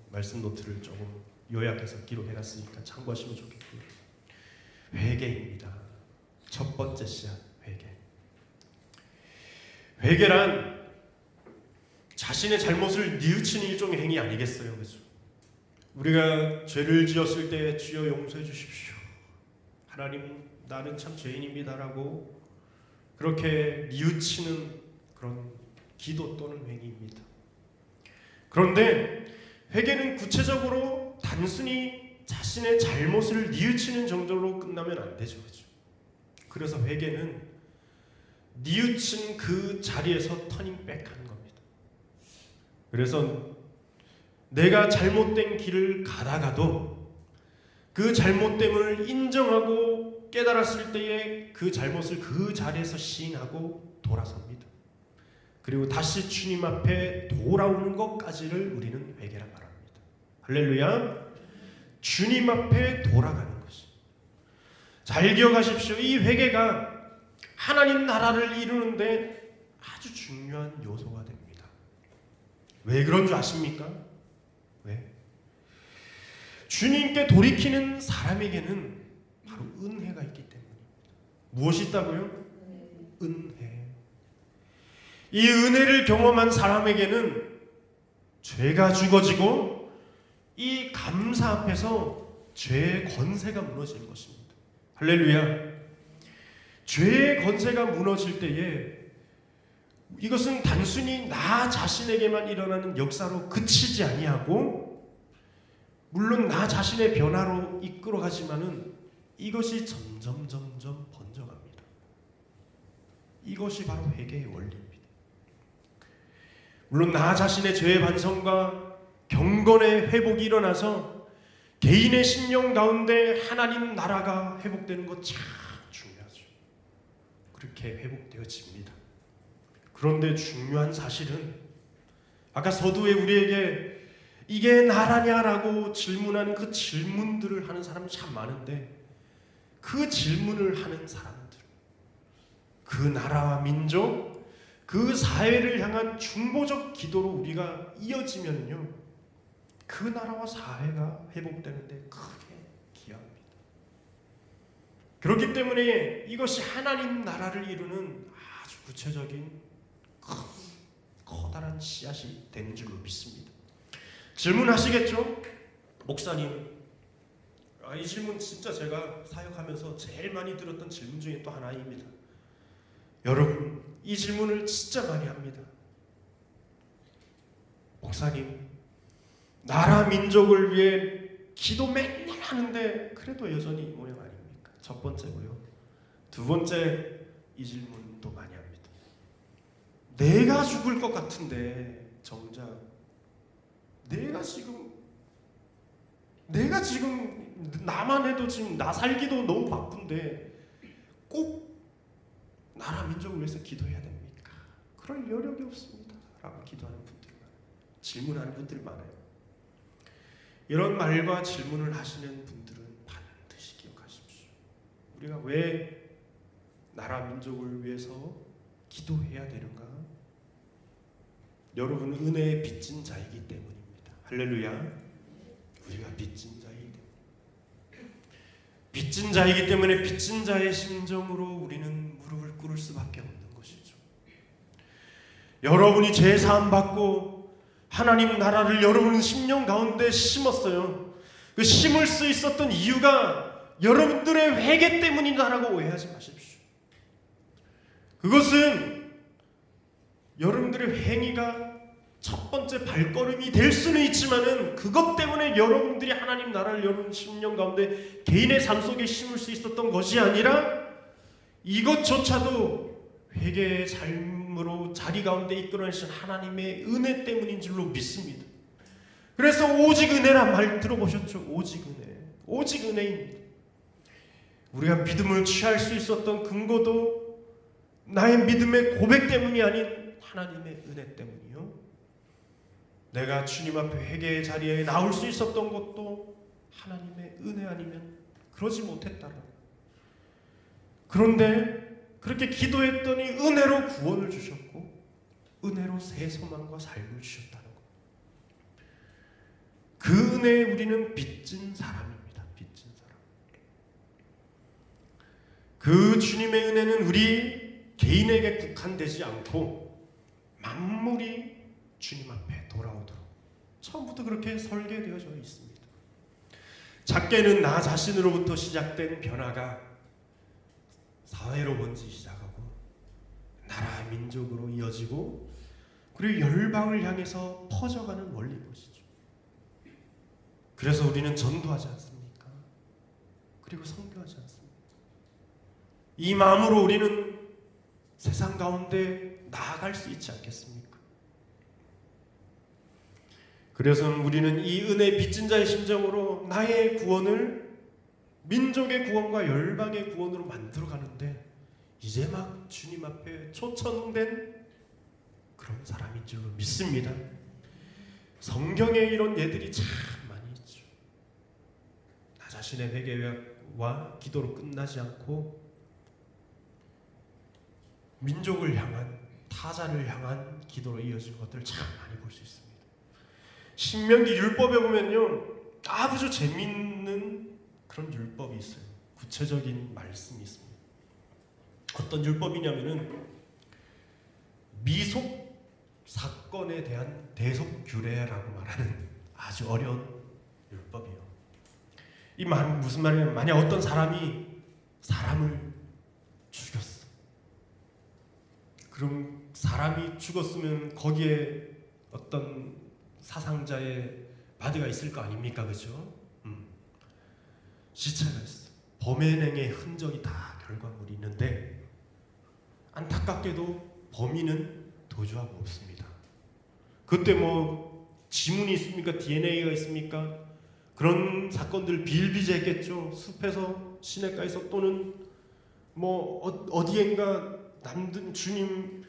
말씀 노트를 조금 요약해서 기록해놨으니까 참고하시면 좋겠고요. 회개입니다. 첫 번째 씨앗, 회개. 회개란 자신의 잘못을 뉘우치는 일종의 행위 아니겠어요, 그렇죠? 우리가 죄를 지었을 때 주여 용서해 주십시오, 하나님 나는 참 죄인입니다라고 그렇게 뉘우치는 그런 기도 또는 행위입니다. 그런데 회개는 구체적으로 단순히 자신의 잘못을 뉘우치는 정도로 끝나면 안 되죠, 그렇죠? 그래서 회개는 뉘우친 그 자리에서 터닝백하는 겁니다. 그래서 내가 잘못된 길을 가다가도 그 잘못됨을 인정하고 깨달았을 때에 그 잘못을 그 자리에서 시인하고 돌아섭니다. 그리고 다시 주님 앞에 돌아오는 것까지를 우리는 회개라 말합니다. 할렐루야. 주님 앞에 돌아가는 것이. 잘 기억하십시오. 이 회개가 하나님 나라를 이루는데 아주 중요한 요소가 됩니다. 왜 그런 줄 아십니까? 왜? 주님께 돌이키는 사람에게는 바로 은혜가 있기 때문입니다. 무엇이 있다고요? 은혜. 이 은혜를 경험한 사람에게는 죄가 죽어지고 이 감사 앞에서 죄의 권세가 무너지는 것입니다. 할렐루야. 죄의 권세가 무너질 때에 이것은 단순히 나 자신에게만 일어나는 역사로 그치지 아니하고, 물론 나 자신의 변화로 이끌어가지만은 이것이 점점 번져갑니다. 이것이 바로 회개의 원리입니다. 물론 나 자신의 죄의 반성과 경건의 회복이 일어나서 개인의 심령 가운데 하나님 나라가 회복되는 것 참 중요하죠. 그렇게 회복되어집니다. 그런데 중요한 사실은 아까 서두에 우리에게 이게 나라냐라고 질문하는 그 질문들을 하는 사람이 참 많은데, 그 질문을 하는 사람들, 그 나라와 민족, 그 사회를 향한 중보적 기도로 우리가 이어지면요, 그 나라와 사회가 회복되는데 크게 기여합니다. 그렇기 때문에 이것이 하나님 나라를 이루는 아주 구체적인 커다란 씨앗이 되는 줄로 믿습니다. 질문하시겠죠? 목사님, 이 질문 진짜 제가 사역하면서 제일 많이 들었던 질문 중에 또 하나입니다. 여러분, 이 질문을 진짜 많이 합니다. 목사님, 나라 민족을 위해 기도 맨날 하는데 그래도 여전히 이 모양 아닙니까? 첫 번째고요. 두 번째, 이 질문도 많이 합니다. 내가 죽을 것 같은데 정작 내가 지금 나만 해도 지금 나 살기도 너무 바쁜데 꼭 나라 민족을 위해서 기도해야 됩니까? 그럴 여력이 없습니다 라고 기도하는 분들이 많아요. 질문하는 분들이 많아요. 이런 말과 질문을 하시는 분들은 반드시 기억하십시오. 우리가 왜 나라 민족을 위해서 기도해야 되는가? 여러분 은혜에 빚진 자이기 때문입니다. 할렐루야. 우리가 빚진 자이기 때문에, 빚진 자이기 때문에 빚진 자의 심정으로 우리는 무릎을 꿇을 수밖에 없는 것이죠. 여러분이 죄 사함 받고 하나님 나라를 여러분은 심령 가운데 심었어요. 그 심을 수 있었던 이유가 여러분들의 회개 때문이다라고 오해하지 마십시오. 그것은 여러분들의 행위가 첫 번째 발걸음이 될 수는 있지만은 그것 때문에 여러분들이 하나님 나라를 여러분 심령 가운데 개인의 삶 속에 심을 수 있었던 것이 아니라 이것조차도 회개의 삶으로 자리 가운데 이끌어내신 하나님의 은혜 때문인 줄로 믿습니다. 그래서 오직 은혜란 말 들어보셨죠? 오직 은혜, 오직 은혜입니다. 우리가 믿음을 취할 수 있었던 근거도 나의 믿음의 고백 때문이 아닌 하나님의 은혜 때문이요. 내가 주님 앞에 회개의 자리에 나올 수 있었던 것도 하나님의 은혜 아니면 그러지 못했다라. 그런데 그렇게 기도했더니 은혜로 구원을 주셨고 은혜로 새 소망과 삶을 주셨다는 것. 그 은혜에 우리는 빚진 사람입니다. 빚진 사람. 그 주님의 은혜는 우리 개인에게 국한되지 않고 만물이 주님 앞에 돌아오도록 처음부터 그렇게 설계되어져 있습니다. 작게는 나 자신으로부터 시작된 변화가 사회로 먼저 시작하고 나라 민족으로 이어지고 그리고 열방을 향해서 퍼져가는 원리인 것이죠. 그래서 우리는 전도하지 않습니까? 그리고 선교하지 않습니까? 이 마음으로 우리는 세상 가운데 나아갈 수 있지 않겠습니까? 그래서 우리는 이 은혜 빚진 자의 심정으로 나의 구원을 민족의 구원과 열방의 구원으로 만들어 가는데 이제 막 주님 앞에 초청된 그런 사람인 줄로 믿습니다. 성경에 이런 예들이 참 많이 있죠. 나 자신의 회개와 기도로 끝나지 않고 민족을 향한, 타자를 향한 기도로 이어진 것들을 참 많이 볼 수 있습니다. 신명기 율법에 보면요, 아주 재미있는 그런 율법이 있어요. 구체적인 말씀이 있습니다. 어떤 율법이냐면은 미속 사건에 대한 대속규례라고 말하는 아주 어려운 율법이에요. 이 말은 무슨 말이냐면, 만약 어떤 사람이 사람을 죽였어. 그럼 사람이 죽었으면 거기에 어떤 사상자의 바디가 있을 거 아닙니까? 그죠? 시체가 있어. 범행의 흔적이 다 결과물이 있는데 안타깝게도 범인은 도주하고 없습니다. 그때 뭐 지문이 있습니까? DNA가 있습니까? 그런 사건들 비일비재했겠죠. 숲에서 시냇가에서 또는 뭐 어디엔가 남든 주님은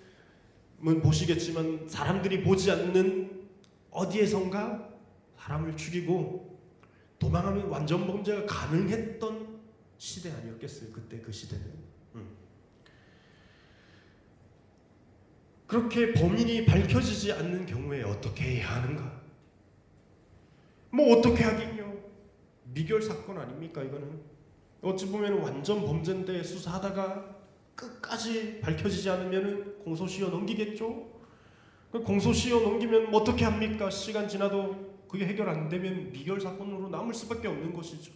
보시겠지만 사람들이 보지 않는 어디에선가 사람을 죽이고 도망하면 완전 범죄가 가능했던 시대 아니었겠어요? 그때 그 시대는. 그렇게 범인이 밝혀지지 않는 경우에 어떻게 해야 하는가? 뭐 어떻게 하긴요. 미결 사건 아닙니까 이거는? 어찌 보면 완전 범죄인데 수사하다가 끝까지 밝혀지지 않으면 공소시효 넘기겠죠? 공소시효 넘기면 뭐 어떻게 합니까? 시간 지나도 그게 해결 안 되면 미결 사건으로 남을 수밖에 없는 것이죠.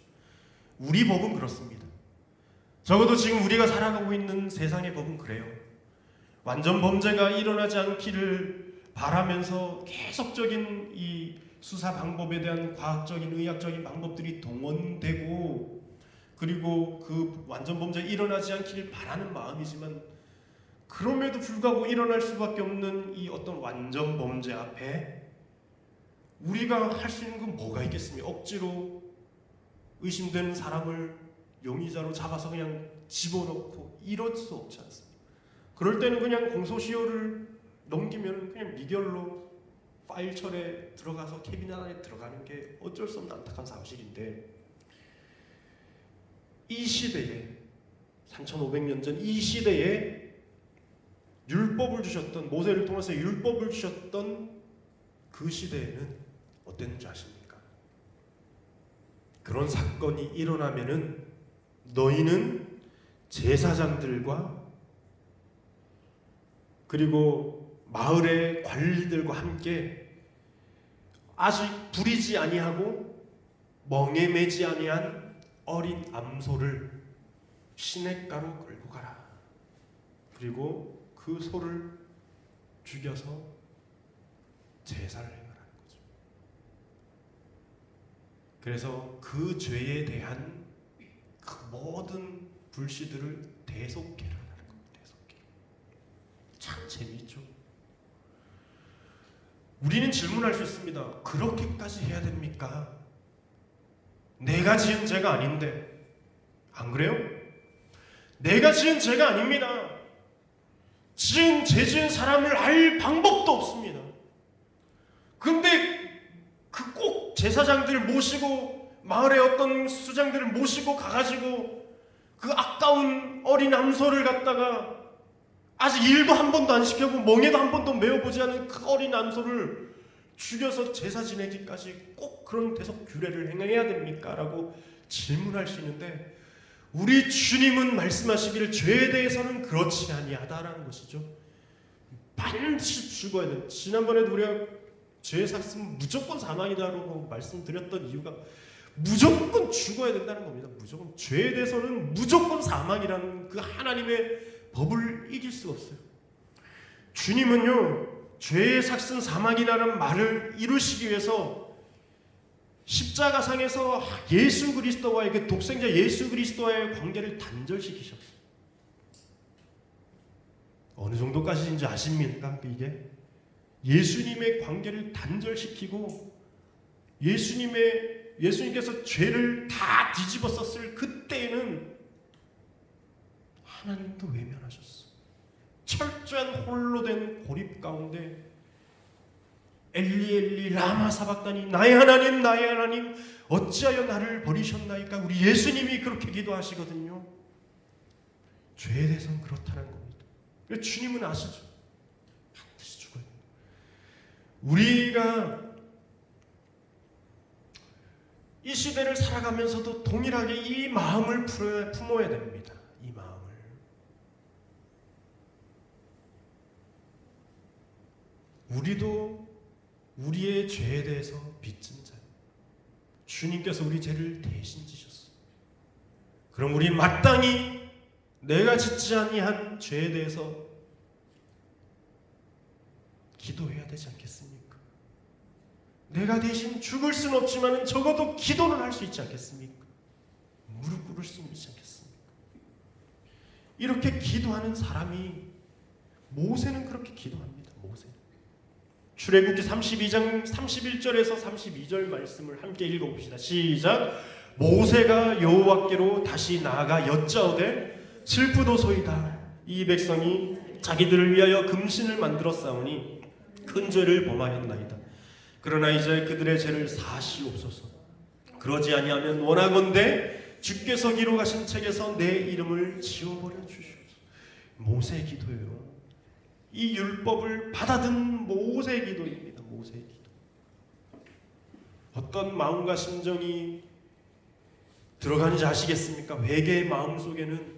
우리 법은 그렇습니다. 적어도 지금 우리가 살아가고 있는 세상의 법은 그래요. 완전 범죄가 일어나지 않기를 바라면서 계속적인 이 수사 방법에 대한 과학적인 의학적인 방법들이 동원되고 그리고 그 완전 범죄가 일어나지 않기를 바라는 마음이지만 그럼에도 불구하고 일어날 수밖에 없는 이 어떤 완전 범죄 앞에 우리가 할 수 있는 건 뭐가 있겠습니까? 억지로 의심되는 사람을 용의자로 잡아서 그냥 집어넣고 이럴 수 없지 않습니까? 그럴 때는 그냥 공소시효를 넘기면 그냥 미결로 파일철에 들어가서 캐비넷 안에 들어가는 게 어쩔 수 없는 안타까운 사실인데, 이 시대에 3500년 전 이 시대에 율법을 주셨던, 모세를 통해서 율법을 주셨던 그 시대에는 어땠는지 아십니까? 그런 사건이 일어나면은 너희는 제사장들과 그리고 마을의 관리들과 함께 아직 부리지 아니하고 멍에 매지 아니한 어린 암소를 시냇가로 끌고 가라. 그리고 그 소를 죽여서 제사를 행하라는 거죠. 그래서 그 죄에 대한 그 모든 불씨들을 대속해라는 겁니다. 대속해. 참 재미있죠. 우리는 질문할 수 있습니다. 그렇게까지 해야 됩니까? 내가 지은 죄가 아닌데. 안 그래요? 내가 지은 죄가 아닙니다. 죄 지은 사람을 알 방법도 없습니다. 근데 그 꼭 제사장들 모시고 마을의 어떤 수장들을 모시고 가가지고 그 아까운 어린 암소를 갖다가 아직 일도 한 번도 안 시켜보고 멍에도 한 번도 메어보지 않은 그 어린 암소를 죽여서 제사 지내기까지 꼭 그런 대속 규례를 행해야 됩니까? 라고 질문할 수 있는데, 우리 주님은 말씀하시기를 죄에 대해서는 그렇지 아니하다라는 것이죠. 반드시 죽어야 돼. 지난번에도 우리가 죄의 삭은 무조건 사망이다라고 말씀드렸던 이유가 무조건 죽어야 된다는 겁니다. 무조건 죄에 대해서는 무조건 사망이라는 그 하나님의 법을 이길 수가 없어요. 주님은요, 죄의 삭은 사망이라는 말을 이루시기 위해서 십자가상에서 예수 그리스도와의 그 독생자 예수 그리스도와의 관계를 단절시키셨어요. 어느 정도까지인지 아십니까? 이게 예수님의 관계를 단절시키고 예수님께서 죄를 다 뒤집어 썼을 그때에는 하나님도 외면하셨어. 철저한 홀로 된 고립 가운데 엘리 엘리 라마 사박다니, 나의 하나님 어찌하여 나를 버리셨나이까. 우리 예수님이 그렇게 기도하시거든요. 죄에 대해서는 그렇다는 겁니다. 주님은 아시죠? 반드시 죽어야 돼요. 우리가 이 시대를 살아가면서도 동일하게 이 마음을 품어야 됩니다. 이 마음을. 우리도 우리의 죄에 대해서 빚진 자예요. 주님께서 우리 죄를 대신 지셨어요. 그럼 우리 마땅히 내가 짓지 아니한 죄에 대해서 기도해야 되지 않겠습니까? 내가 대신 죽을 수는 없지만 적어도 기도는 할 수 있지 않겠습니까? 무릎 꿇을 수는 있지 않겠습니까? 이렇게 기도하는 사람이, 모세는 그렇게 기도합니다. 모세는. 출애굽기 32장 31절에서 32절 말씀을 함께 읽어봅시다. 시작. 모세가 여호와께로 다시 나아가 여짜오되 슬프도소이다. 이 백성이 자기들을 위하여 금신을 만들었사오니 큰 죄를 범하였나이다. 그러나 이제 그들의 죄를 사시옵소서. 그러지 아니하면 원하건대 주께서 기록하신 책에서 내 이름을 지워버려 주시옵소서. 모세의 기도예요. 이 율법을 받아든 모세의 기도입니다. 모세의 기도. 어떤 마음과 심정이 들어가는지 아시겠습니까? 회개의 마음 속에는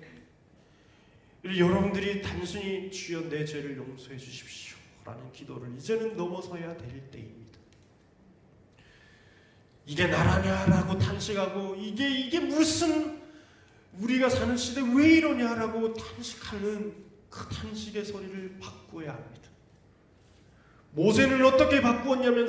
여러분들이 단순히 주여 내 죄를 용서해 주십시오 라는 기도를 이제는 넘어서야 될 때입니다. 이게 나라냐라고 탄식하고 이게 무슨 우리가 사는 시대 왜 이러냐라고 탄식하는 그 탄식의 소리를 바꾸어야 합니다. 모세는 어떻게 바꾸었냐면은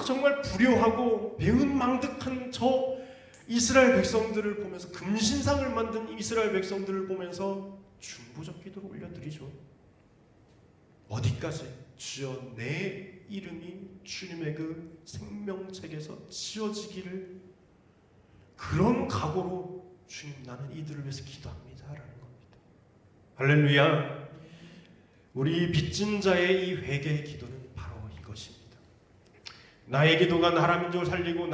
정말 불효하고 배은망덕한 저 이스라엘 백성들을 보면서, 금신상을 만든 이스라엘 백성들을 보면서 중보적 기도를 올려드리죠. 어디까지? 주여 내 이름이 주님의 그 생명책에서 지워지기를, 그런 각오로 주님 나는 이들을 위해서 기도합니다 라는 겁니다. 할렐루야. 우리 빚진 자의 이 회개의 기도는 바로 이것입니다. 나의 기도가 나라 민족을 살리고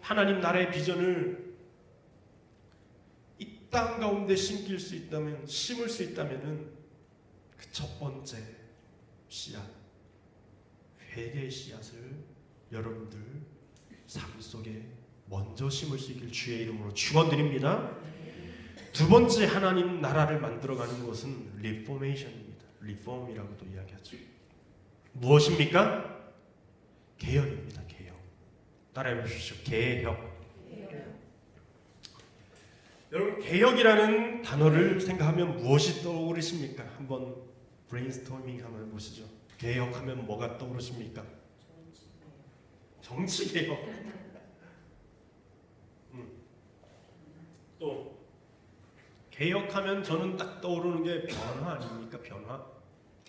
하나님 나라의 비전을 이 땅 가운데 심을 수 있다면은 그 첫 번째 씨앗, 회개의 씨앗을 여러분들 삶 속에 먼저 심을 수 있길 주의 이름으로 축원드립니다. 두 번째 하나님 나라를 만들어가는 것은 리포메이션입니다. 리폼이라고도 이야기하죠. 무엇입니까? 개혁입니다. 개혁. 따라해 보십시오. 개혁. 여러분, 개혁이라는 단어를 생각하면 무엇이 떠오르십니까? 한번 브레인스토밍 한번 해보시죠. 개혁하면 뭐가 떠오르십니까? 정치 개혁. 또 개혁하면 저는 딱 떠오르는 게 변화 아닙니까? 변화.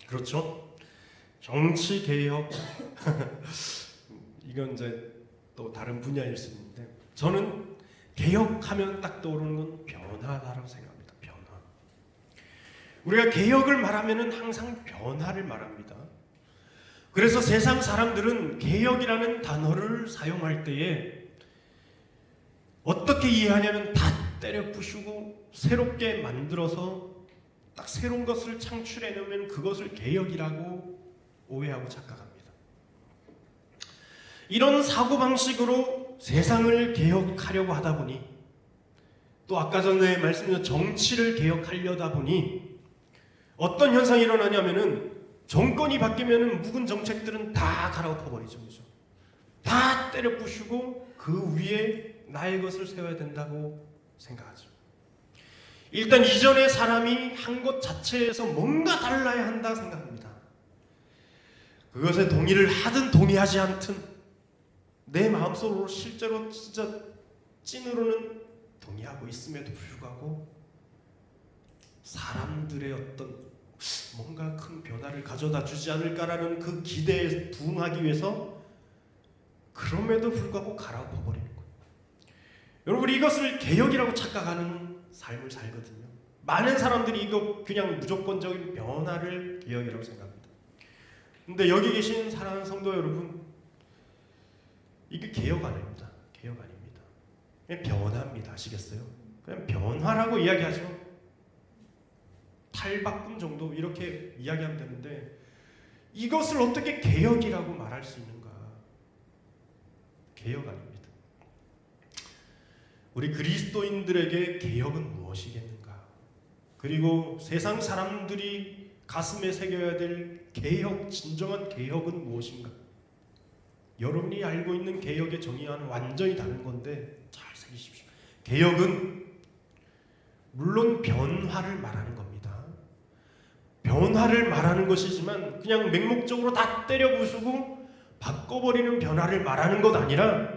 그렇죠? 정치 개혁. 이건 이제 또 다른 분야일 수 있는데, 저는 개혁하면 딱 떠오르는 건 변화다라고 생각합니다. 변화. 우리가 개혁을 말하면은 항상 변화를 말합니다. 그래서 세상 사람들은 개혁이라는 단어를 사용할 때에 어떻게 이해하냐면 다 때려 부수고 새롭게 만들어서 딱 새로운 것을 창출해내면 그것을 개혁이라고 오해하고 착각합니다. 이런 사고방식으로 세상을 개혁하려고 하다 보니, 또 아까 전에 말씀드린 정치를 개혁하려다 보니 어떤 현상이 일어나냐면은 정권이 바뀌면은 묵은 정책들은 다 갈아엎어버리죠. 그죠? 다 때려 부수고 그 위에 나의 것을 세워야 된다고 생각하죠. 일단 이전에 사람이 한 것 자체에서 뭔가 달라야 한다 생각합니다. 그것에 동의를 하든 동의하지 않든 내 마음속으로 실제로 진짜 찐으로는 동의하고 있음에도 불구하고 사람들의 어떤 뭔가 큰 변화를 가져다 주지 않을까라는 그 기대에 부응하기 위해서 그럼에도 불구하고 갈아엎어버리는 거예요. 여러분, 이것을 개혁이라고 착각하는 삶을 살거든요. 많은 사람들이 이거 그냥 무조건적인 변화를 개혁이라고 생각합니다. 근데 여기 계신 사랑하는 성도 여러분, 이게 개혁 아닙니다. 개혁 아닙니다. 그냥 변화입니다. 아시겠어요? 그냥 변화라고 이야기하죠. 탈바꿈 정도 이렇게 이야기하면 되는데, 이것을 어떻게 개혁이라고 말할 수 있는가? 개혁 아닙니다. 우리 그리스도인들에게 개혁은 무엇이겠는가? 그리고 세상 사람들이 가슴에 새겨야 될 개혁, 진정한 개혁은 무엇인가? 여러분이 알고 있는 개혁의 정의와는 완전히 다른 건데 잘 새기십시오. 개혁은 물론 변화를 말하는 겁니다. 변화를 말하는 것이지만 그냥 맹목적으로 다 때려 부수고 바꿔버리는 변화를 말하는 것 아니라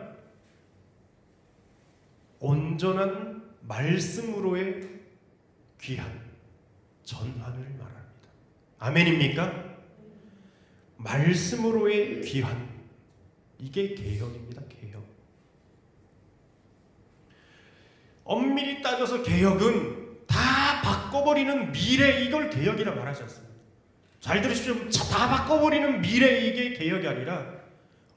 온전한 말씀으로의 귀한 전환을 말합니다. 아멘입니까? 말씀으로의 귀한, 이게 개혁입니다. 개혁. 엄밀히 따져서 개혁은 다 바꿔버리는 미래, 이걸 개혁이라 말하지 않습니다. 잘 들으십시오. 다 바꿔버리는 미래, 이게 개혁이 아니라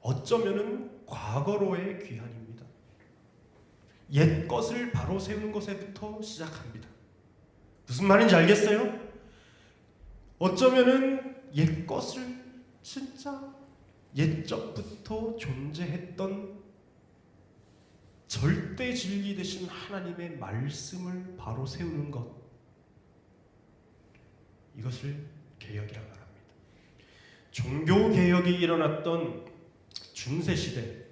어쩌면은 과거로의 귀환입니다. 옛 것을 바로 세우는 것에부터 시작합니다. 무슨 말인지 알겠어요? 어쩌면은 옛 것을 진짜 옛적부터 존재했던 절대 진리 되신 하나님의 말씀을 바로 세우는 것, 이것을 개혁이라고 말합니다. 종교 개혁이 일어났던 중세 시대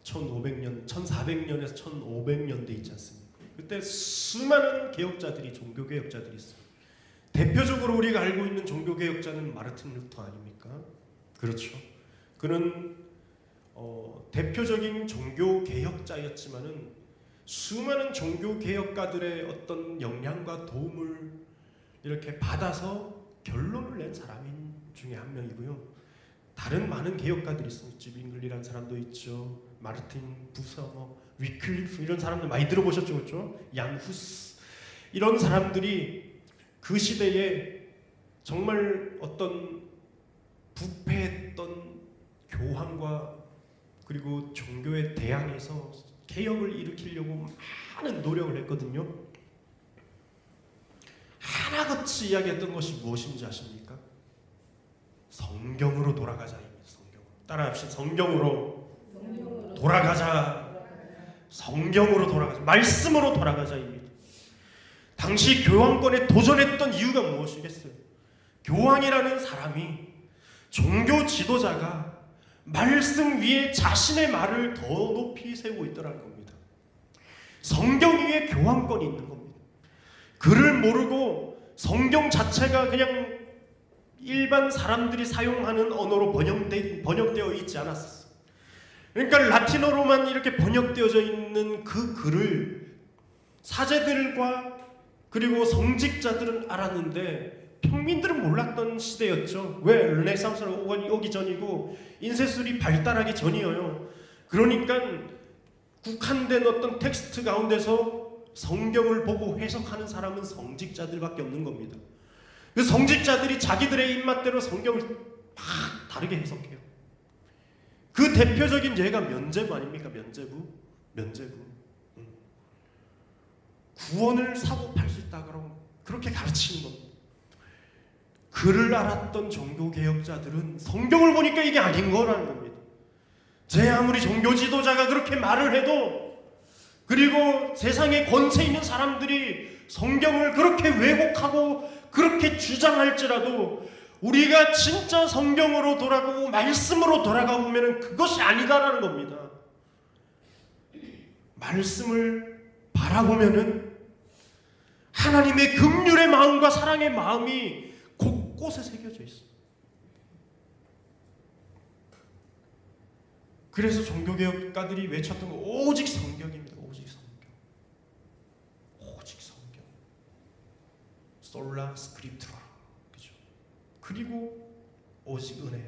1500년, 1400년에서 1500년대 있지 않습니까? 그때 수많은 개혁자들이, 종교 개혁자들이 있어요. 대표적으로 우리가 알고 있는 종교 개혁자는 마르틴 루터 아닙니까? 그렇죠. 그는 대표적인 종교 개혁자였지만은 수많은 종교 개혁가들의 어떤 영향과 도움을 이렇게 받아서 결론을 낸 사람 중에 한 명이고요. 다른 많은 개혁가들이 있습니다. 징글리라는 사람도 있죠. 마르틴 부서, 위클리프 이런 사람들 많이 들어보셨죠, 그렇죠? 양 후스 이런 사람들이 그 시대에 정말 어떤 부패했던 교황과 그리고 종교에 대항해서 개혁을 일으키려고 많은 노력을 했거든요. 하나같이 이야기했던 것이 무엇인지 아십니까? 성경으로 돌아가자입니다. 성경으로 따라합시다. 성경으로 돌아가자. 성경으로 돌아가자. 말씀으로 돌아가자입니다. 당시 교황권에 도전했던 이유가 무엇이겠어요? 교황이라는 사람이 종교 지도자가 말씀 위에 자신의 말을 더 높이 세우고 있더라는 겁니다. 성경 위에 교황권이 있는 겁니다. 글을 모르고 성경 자체가 그냥 일반 사람들이 사용하는 언어로 번역되어 있지 않았었어요. 그러니까 라틴어로만 이렇게 번역되어져 있는 그 글을 사제들과 그리고 성직자들은 알았는데 평민들은 몰랐던 시대였죠. 왜? 르네상스가 오기 전이고 인쇄술이 발달하기 전이에요. 그러니까 국한된 어떤 텍스트 가운데서 성경을 보고 해석하는 사람은 성직자들밖에 없는 겁니다. 그 성직자들이 자기들의 입맛대로 성경을 막 다르게 해석해요. 그 대표적인 예가 면제부 아닙니까? 면제부. 구원을 사고 팔 수 있다 그렇게 가르치는 겁니다. 그를 알았던 종교개혁자들은 성경을 보니까 이게 아닌 거라는 겁니다. 제 아무리 종교 지도자가 그렇게 말을 해도 그리고 세상에 권세 있는 사람들이 성경을 그렇게 왜곡하고 그렇게 주장할지라도 우리가 진짜 성경으로 돌아가고 말씀으로 돌아가 보면 그것이 아니다라는 겁니다. 말씀을 바라보면은 하나님의 긍휼의 마음과 사랑의 마음이 곳곳에 새겨져 있어요. 그래서 종교개혁가들이 외쳤던 거 오직 성경입니다. 오직 성경. 오직 성경. 솔라 스크립투라. 그죠? 그리고 오직 은혜.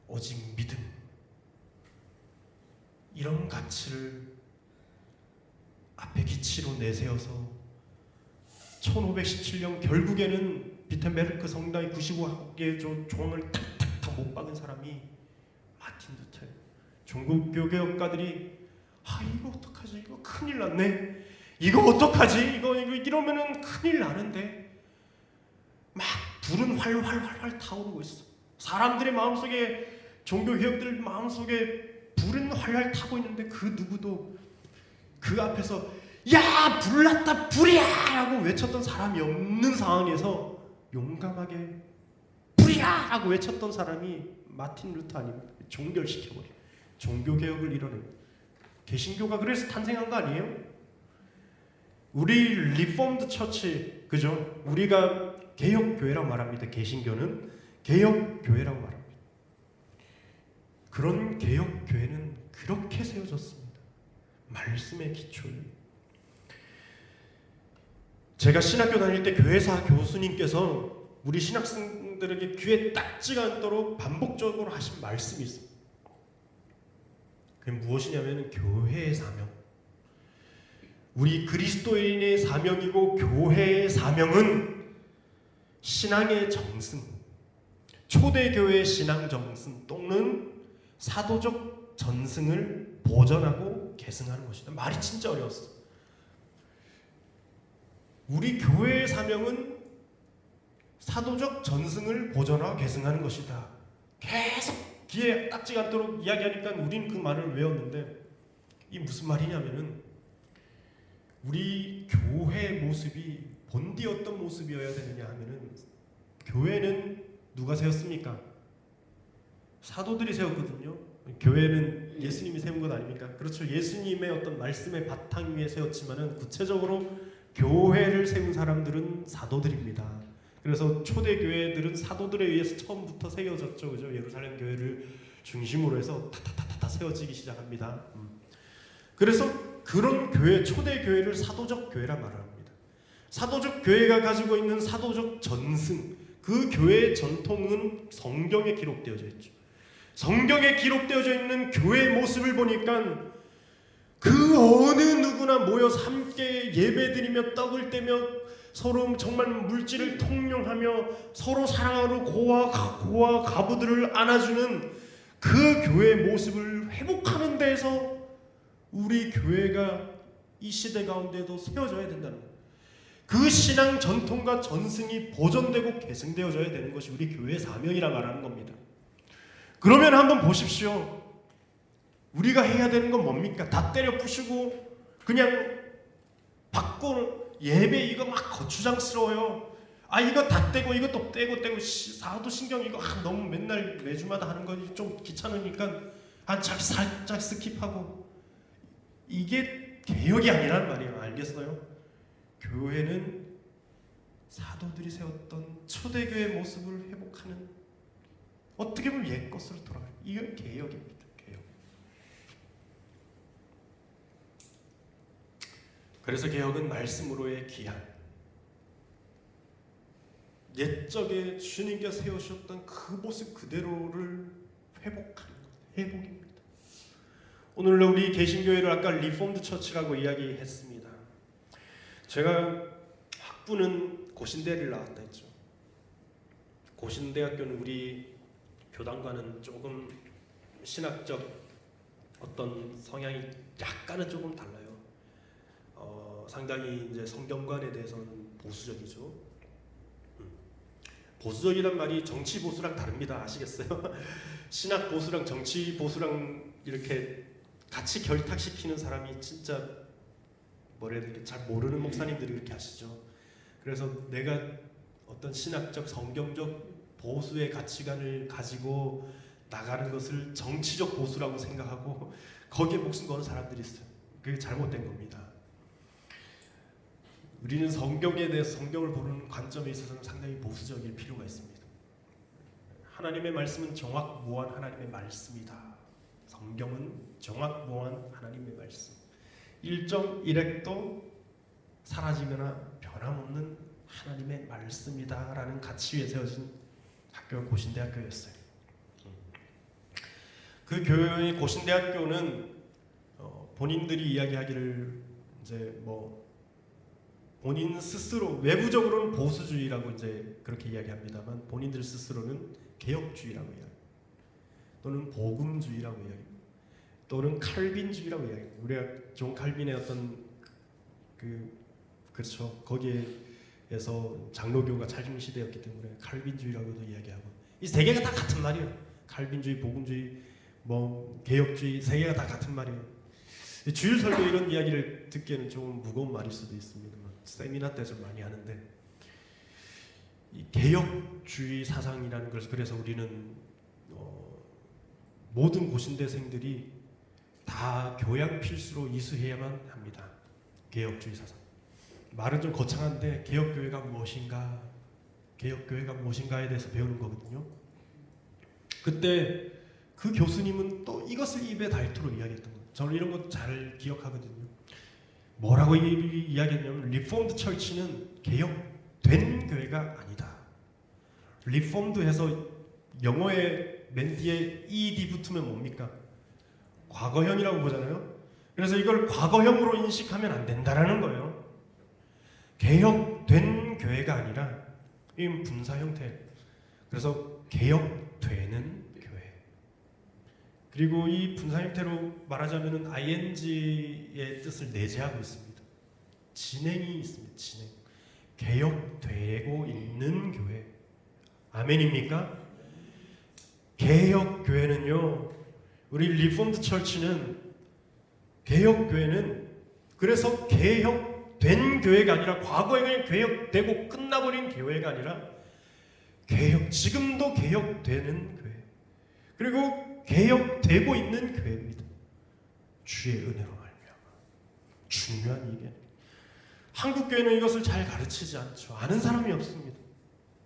오직 믿음. 이런 가치를 앞에 기치로 내세워서 1517년 결국에는 비텐베르크 성당의 95개의 조항을 탁탁탁 못 박은 사람이 마틴 루터. 종교개혁가들이 이거 어떡하지? 이거 큰일 났네. 이거 어떡하지? 이거 이러면은 큰일 나는데 막 불은 활활 타오르고 있어. 사람들의 마음속에 종교개혁들 마음속에 불은 활활 타고 있는데 그 누구도 그 앞에서 야 불났다 불이야 라고 외쳤던 사람이 없는 상황에서 용감하게 불이야 라고 외쳤던 사람이 마틴 루터 아닙니까? 종결시켜버려. 종교개혁을 이뤄낸 개신교가 그래서 탄생한 거 아니에요? 우리 리폼드 처치 그죠? 우리가 개혁교회라고 말합니다. 개신교는 개혁교회라고 말합니다. 그런 개혁교회는 그렇게 세워졌습니다. 말씀의 기초에. 제가 신학교 다닐 때 교회사 교수님께서 우리 신학생들에게 귀에 딱지가 않도록 반복적으로 하신 말씀이 있습니다. 그게 무엇이냐면 교회의 사명. 우리 그리스도인의 사명이고 교회의 사명은 신앙의 정승, 초대교회의 신앙 정승 또는 사도적 전승을 보존하고 계승하는 것이다. 말이 진짜 어려웠어. 우리 교회의 사명은 사도적 전승을 보존하고 계승하는 것이다. 계속 귀에 딱지가 않도록 이야기하니까 우리는 그 말을 외웠는데 이 무슨 말이냐면은 우리 교회의 모습이 본디 어떤 모습이어야 되느냐 하면은 교회는 누가 세웠습니까? 사도들이 세웠거든요. 교회는 예수님이 세운 것 아닙니까? 그렇죠. 예수님의 어떤 말씀의 바탕 위에 세웠지만은 구체적으로 교회를 세운 사람들은 사도들입니다. 그래서 초대교회들은 사도들에 의해서 처음부터 세워졌죠. 그죠? 예루살렘 교회를 중심으로 해서 타타타타 세워지기 시작합니다. 그래서 그런 교회, 초대교회를 사도적 교회라 말합니다. 사도적 교회가 가지고 있는 사도적 전승, 그 교회의 전통은 성경에 기록되어져 있죠. 성경에 기록되어져 있는 교회의 모습을 보니까 그 어느 누구나 모여서 함께 예배드리며 떡을 떼며 서로 정말 물질을 통용하며 서로 사랑하는 고와 가부들을 안아주는 그 교회의 모습을 회복하는 데에서 우리 교회가 이 시대 가운데도 세워져야 된다는 거예요. 그 신앙 전통과 전승이 보존되고 계승되어져야 되는 것이 우리 교회의 사명이라 말하는 겁니다. 그러면 한번 보십시오. 우리가 해야 되는 건 뭡니까? 다 때려 부수고 그냥 받고 예배 이거 막 거추장스러워요. 아 이거 다 떼고 이것도 떼고 사도 신경 이거 너무 맨날 매주마다 하는 거 좀 귀찮으니까 살짝 스킵하고 이게 개혁이 아니란 말이에요. 알겠어요? 교회는 사도들이 세웠던 초대교회 모습을 회복하는 어떻게 보면 옛 것으로 돌아가요. 이건 개혁입니다. 개혁. 그래서 개혁은 말씀으로의 기한. 옛적에 주님께 세우셨던 그 모습 그대로를 회복하는 것. 회복입니다. 오늘 우리 개신교회를 아까 리폼드 처치라고 이야기했습니다. 제가 학부는 고신대를 나왔다 했죠. 고신대학교는 우리 교단과는 조금 신학적 어떤 성향이 약간은 조금 달라요. 상당히 이제 성경관에 대해서는 보수적이죠. 보수적이란 말이 정치 보수랑 다릅니다. 아시겠어요? 신학 보수랑 정치 보수랑 이렇게 같이 결탁시키는 사람이 진짜 뭐라 해야 되나 잘 모르는 목사님들이 그렇게 하시죠. 그래서 내가 어떤 신학적 성경적 보수의 가치관을 가지고 나가는 것을 정치적 보수라고 생각하고 거기에 목숨 거는 사람들이 있어요. 그게 잘못된 겁니다. 우리는 성경에 대해서 성경을 보는 관점에 있어서는 상당히 보수적일 필요가 있습니다. 하나님의 말씀은 정확무한 하나님의 말씀이다. 성경은 정확무한 하나님의 말씀. 일정 일획도 사라지거나 변함없는 하나님의 말씀이다라는 가치에 세워진 학교가 고신대학교였어요. 그 교회의 고신대학교는 본인들이 이야기하기를 이제 뭐 본인 스스로 외부적으로는 보수주의라고 이제 그렇게 이야기합니다만 본인들 스스로는 개혁주의라고 이야기합니다. 또는 복음주의라고 이야기합니다. 또는 칼빈주의라고 이야기합니다. 우리가 존 칼빈의 어떤 그렇죠. 거기에서 장로교가 차림 시대였기 때문에 칼빈주의라고도 이야기하고 이 세 개가 다 같은 말이에요. 칼빈주의, 복음주의, 뭐 개혁주의 세 개가 다 같은 말이에요. 주일 설교 이런 이야기를 듣기에는 좀 무거운 말일 수도 있습니다만 세미나 때 좀 많이 하는데 이 개혁주의 사상이라는 것을 그래서 우리는 모든 고신대생들이 다 교양 필수로 이수해야만 합니다. 개혁주의 사상. 말은 좀 거창한데 개혁교회가 무엇인가, 개혁교회가 무엇인가에 대해서 배우는 거거든요. 그때 그 교수님은 또 이것을 입에 닳도록 이야기했던 거예요. 저는 이런 거 잘 기억하거든요. 뭐라고 이야기했냐면 리폼드 철치는 개혁된 교회가 아니다. 리폼드해서 영어에 맨 뒤에 ed 붙으면 뭡니까? 과거형이라고 보잖아요. 그래서 이걸 과거형으로 인식하면 안 된다라는 거예요. 개혁된 교회가 아니라 이 분사 형태. 그래서 개혁되는 교회. 그리고 이 분사 형태로 말하자면은 ing의 뜻을 내재하고 있습니다. 진행이 있습니다. 진행. 개혁되고 있는 교회. 아멘입니까? 개혁교회는요. 우리 리폼드 철치는 개혁교회는 그래서 개혁된 교회가 아니라 과거에 그냥 개혁되고 끝나버린 교회가 아니라 지금도 개혁되는 교회 그리고 개혁되고 있는 교회입니다. 주의 은혜로 말미암아. 중요한 얘기. 한국 교회는 이것을 잘 가르치지 않죠. 아는 사람이 없습니다.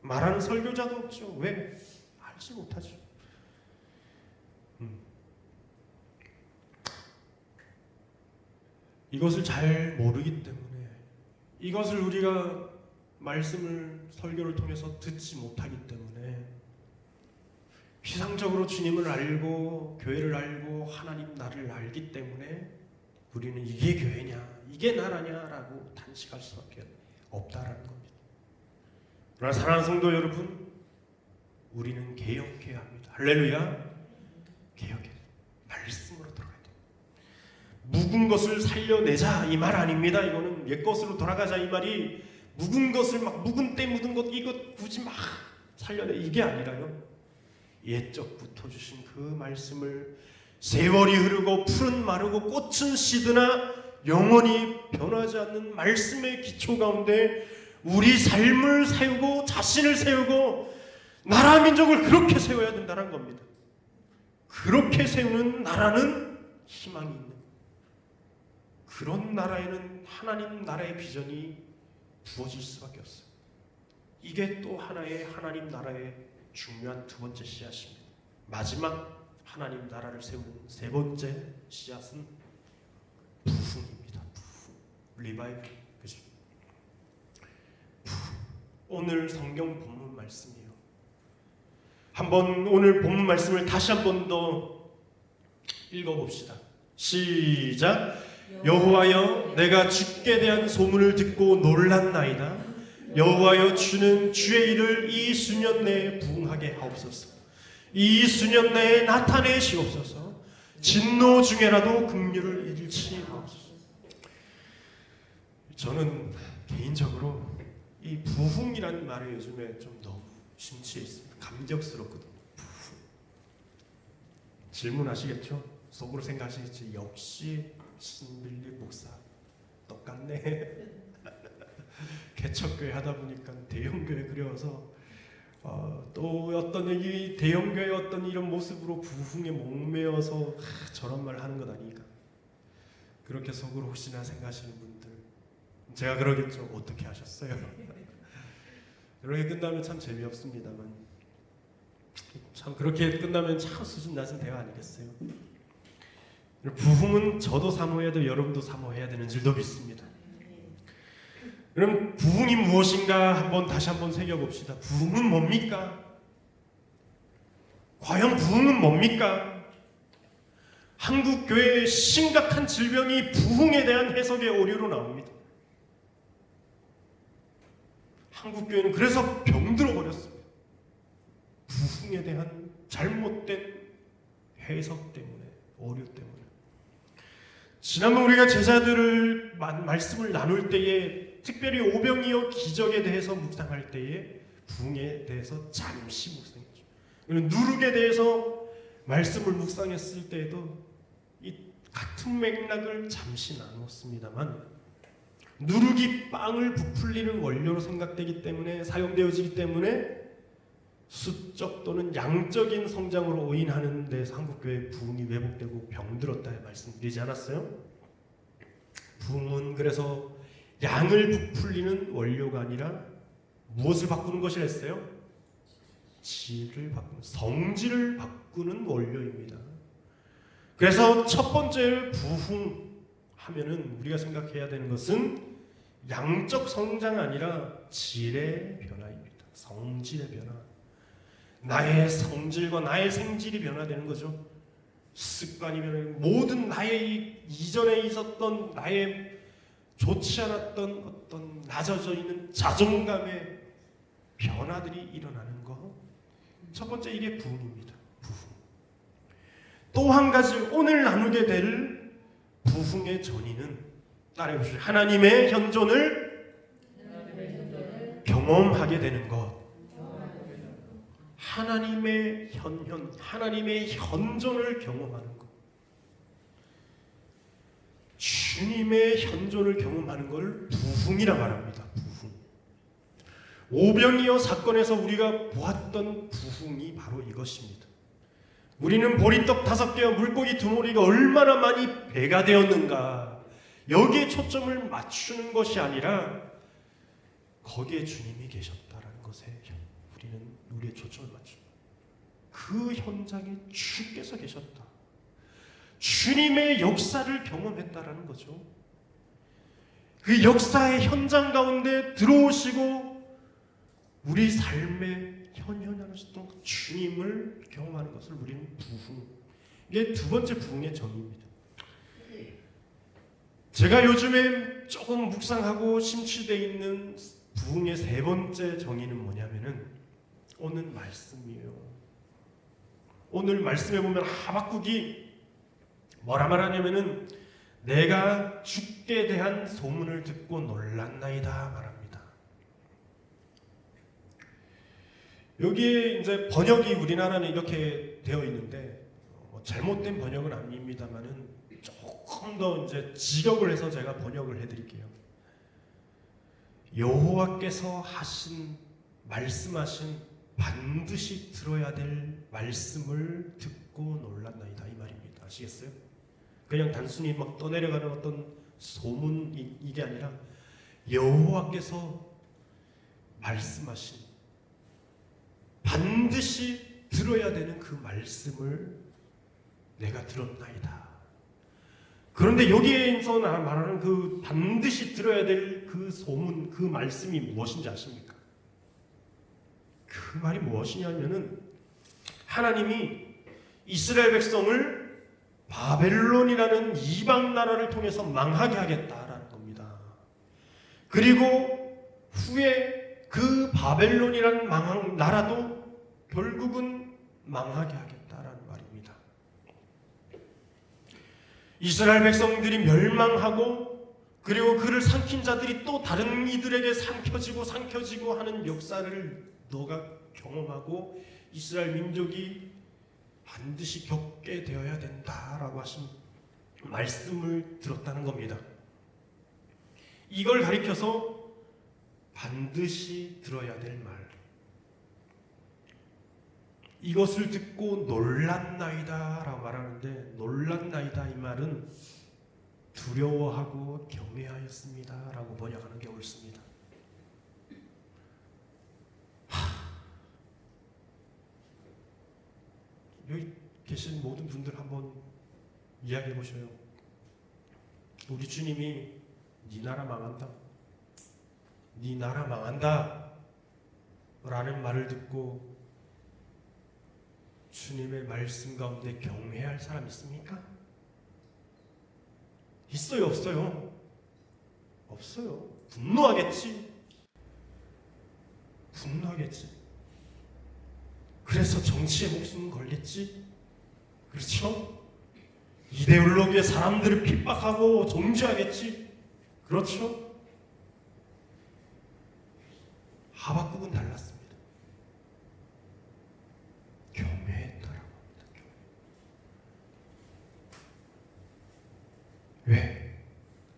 말하는 설교자도 없죠. 왜? 알지 못하죠. 이것을 잘 모르기 때문에 이것을 우리가 말씀을 설교를 통해서 듣지 못하기 때문에 피상적으로 주님을 알고 교회를 알고 하나님 나를 알기 때문에 우리는 이게 교회냐 이게 나라냐라고 단식할 수밖에 없다라는 겁니다. 그러나 사랑하는 성도 여러분, 우리는 개혁해야 합니다. 할렐루야. 개혁해. 말씀으로 들어가야 돼요. 묵은 것을 살려내자 이 말 아닙니다. 이거는 옛 것으로 돌아가자 이 말이 묵은 것을 막 묵은 때 묻은 것 이거 굳이 막 살려내 이게 아니라요. 옛적부터 주신 그 말씀을 세월이 흐르고 풀은 마르고 꽃은 시드나 영원히 변하지 않는 말씀의 기초 가운데 우리 삶을 세우고 자신을 세우고 나라 민족을 그렇게 세워야 된다는 겁니다. 그렇게 세우는 나라는 희망이 있는 그런 나라에는 하나님 나라의 비전이 부어질 수밖에 없어요. 이게 또 하나의 하나님 나라의 중요한 두 번째 씨앗입니다. 마지막 하나님 나라를 세우는 세 번째 씨앗은 부흥입니다. 부흥, 리바이벌, 그죠? 오늘 성경 본문 말씀이에요. 한번 오늘 본문 말씀을 다시 한 번 더 읽어봅시다. 시작. 여호와여, 내가 주께 대한 소문을 듣고 놀랐나이다. 여호와여, 주는 주의 일을 이 수년 내에 부응하게 하옵소서. 이 수년 내에 나타내시옵소서. 진노 중에라도 긍휼을 잃지 마옵소서. 저는 개인적으로 이 부흥이라는 말에 요즘에 좀 너무 심취해 있습니다. 감격스럽거든요. 부흥. 질문하시겠죠? 속으로 생각하시겠지. 역시 신빌립 목사 똑같네. 개척교회 하다 보니까 대형교회 그려서 또 어떤 이 대형교회 어떤 이런 모습으로 부흥에 목매어서 저런 말 하는 것 아니까 그렇게 속으로 혹시나 생각하시는 분들 제가 그러겠죠. 어떻게 하셨어요? 이렇게 끝나면 참 재미없습니다만 참 그렇게 끝나면 참 수준 낮은 대화 아니겠어요? 부흥은 저도 사모해야 되고 여러분도 사모해야 되는 줄도 믿습니다. 그럼 부흥이 무엇인가 다시 한번 새겨봅시다. 부흥은 뭡니까? 과연 부흥은 뭡니까? 한국 교회의 심각한 질병이 부흥에 대한 해석의 오류로 나옵니다. 한국 교회는 그래서 병들어 버렸습니다. 부흥에 대한 잘못된 해석 때문에, 오류 때문에. 지난번 우리가 제자들을 말씀을 나눌 때에 특별히 오병이어 기적에 대해서 묵상할 때에 부흥에 대해서 잠시 묵상했죠. 누룩에 대해서 말씀을 묵상했을 때에도 이 같은 맥락을 잠시 나누었습니다만 누룩이 빵을 부풀리는 원료로 생각되기 때문에 사용되어지기 때문에 수적 또는 양적인 성장으로 오인하는 데서 한국교회 부흥이 왜곡되고 병들었다 말씀드리지 않았어요? 부흥은 그래서 양을 부풀리는 원료가 아니라 무엇을 바꾸는 것이라 했어요? 질을 바꾸는, 성질을 바꾸는 원료입니다. 그래서 첫 번째 부흥하면은 우리가 생각해야 되는 것은 양적 성장 아니라 질의 변화입니다. 성질의 변화. 나의 성질과 나의 생질이 변화되는 거죠. 습관이 변화되고 모든 나의 이전에 있었던 나의 좋지 않았던 어떤 낮아져 있는 자존감의 변화들이 일어나는 것. 첫 번째 이게 부흥입니다. 부흥. 또 한 가지 오늘 나누게 될 부흥의 전의는 따라해 보시죠. 하나님의 현존을 경험하게 되는 것. 하나님의 하나님의 현존을 경험하는 것. 주님의 현존을 경험하는 걸 부흥이라 말합니다. 부흥. 오병이어 사건에서 우리가 보았던 부흥이 바로 이것입니다. 우리는 보리떡 5개와 물고기 2마리가 얼마나 많이 배가 되었는가 여기에 초점을 맞추는 것이 아니라 거기에 주님이 계셨다라는 것에 우리는 우리의 초점을 맞춥니다. 그 현장에 주께서 계셨다. 주님의 역사를 경험했다라는 거죠. 그 역사의 현장 가운데 들어오시고 우리 삶의 현현하셨던 주님을 경험하는 것을 우리는 부흥. 이게 두 번째 부흥의 정의입니다. 제가 요즘에 조금 묵상하고 심취되어 있는 부흥의 세 번째 정의는 뭐냐면은 오늘 말씀이에요. 오늘 말씀에 보면 하박국이 뭐라 말하냐면은 내가 죽게 대한 소문을 듣고 놀랐나이다 말합니다. 여기에 이제 번역이 우리나라는 이렇게 되어 있는데 잘못된 번역은 아닙니다만은 조금 더 이제 직역을 해서 제가 번역을 해드릴게요. 여호와께서 말씀하신 반드시 들어야 될 말씀을 듣고 놀랐나이다 이 말입니다. 아시겠어요? 그냥 단순히 막 떠내려가는 어떤 소문 이게 아니라 여호와께서 말씀하신 반드시 들어야 되는 그 말씀을 내가 들었나이다. 그런데 여기에서 말하는 그 반드시 들어야 될 그 소문, 그 말씀이 무엇인지 아십니까? 그 말이 무엇이냐면은 하나님이 이스라엘 백성을 바벨론이라는 이방 나라를 통해서 망하게 하겠다라는 겁니다. 그리고 후에 그 바벨론이라는 망한 나라도 결국은 망하게 하겠다라는 말입니다. 이스라엘 백성들이 멸망하고 그리고 그를 삼킨 자들이 또 다른 이들에게 삼켜지고 하는 역사를 너가 경험하고 이스라엘 민족이 반드시 겪게 되어야 된다라고 하신 말씀을 들었다는 겁니다. 이걸 가리켜서 반드시 들어야 될 말, 이것을 듣고 놀랐나이다 라고 말하는데 놀랐나이다 이 말은 두려워하고 경외하였습니다 라고 번역하는 게 옳습니다. 여기 계신 모든 분들 한번 이야기해 보셔요. 우리 주님이 네 나라 망한다, 네 나라 망한다 라는 말을 듣고 주님의 말씀 가운데 경외할 사람 있습니까? 있어요? 없어요? 없어요. 분노하겠지. 그래서 정치에 목숨 걸겠지. 그렇죠? 이데올로기에 사람들을 핍박하고 정죄하겠지. 그렇죠? 하박국은 달랐습니다. 경외했다라고 합니다. 왜?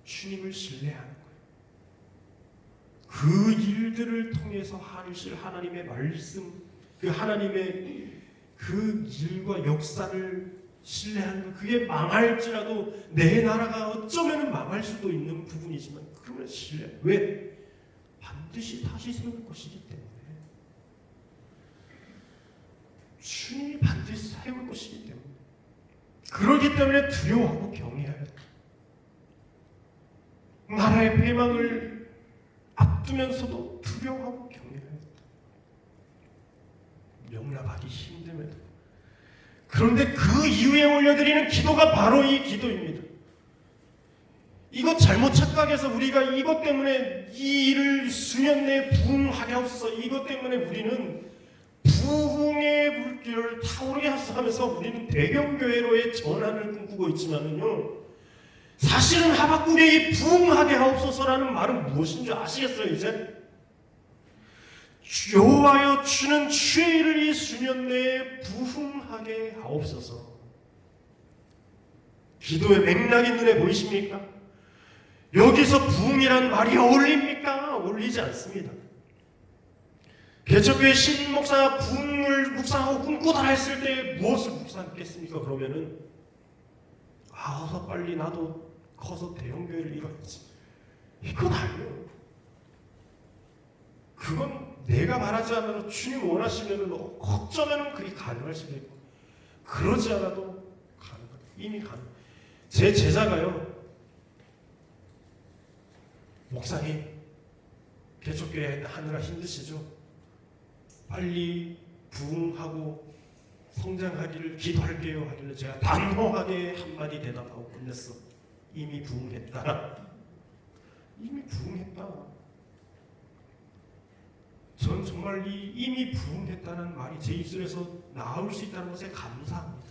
주님을 신뢰하는 거예요. 그 일들을 통해서 하실 하나님의 말씀, 그 하나님의 그 일과 역사를 신뢰하는 거, 그게 망할지라도 내 나라가 어쩌면 망할 수도 있는 부분이지만 그러면 신뢰. 왜? 반드시 다시 세울 것이기 때문에. 주님이 반드시 세울 것이기 때문에. 그러기 때문에 두려워하고 경외하였다. 나라의 패망을 앞두면서도 두려워하고 경외하였다. 용납하기 힘듦에도. 그런데 그 이후에 올려드리는 기도가 바로 이 기도입니다. 이것 잘못 착각해서 우리가 이것 때문에 이 일을 수년 내에 부흥하게 하옵소서, 이것 때문에 우리는 부흥의 물결을 타오르게 하면서 우리는 대경교회로의 전환을 꿈꾸고 있지만은요, 사실은 하박국의 이 부흥하게 하옵소서라는 말은 무엇인지 아시겠어요? 이제 여호와여 주는 주의 일을 이 수년 내에 부흥하게 하옵소서. 기도의 맥락이 눈에 보이십니까? 여기서 부흥이란 말이 어울립니까? 어울리지 않습니다. 개척교회 신목사가 부흥을 묵상하고 꿈꾸다 했을 때 무엇을 묵상했겠습니까? 그러면은 어서 빨리 나도 커서 대형교회를 이뤄야지, 이건 아니에요. 그건 내가 말하지 않아도 주님 원하시면 어쩌면 그게 가능할 수도 있고, 그러지 않아도 이미 가능. 제 제자가요, 목사님 개척교회 하느라 힘드시죠? 빨리 부흥하고 성장하기를 기도할게요 하길래 제가 단호하게 한마디 대답하고 끝냈어. 이미 부흥했다. 이미 부흥했다. 전 정말 이 이미 부흥했다는 말이 제 입술에서 나올 수 있다는 것에 감사합니다.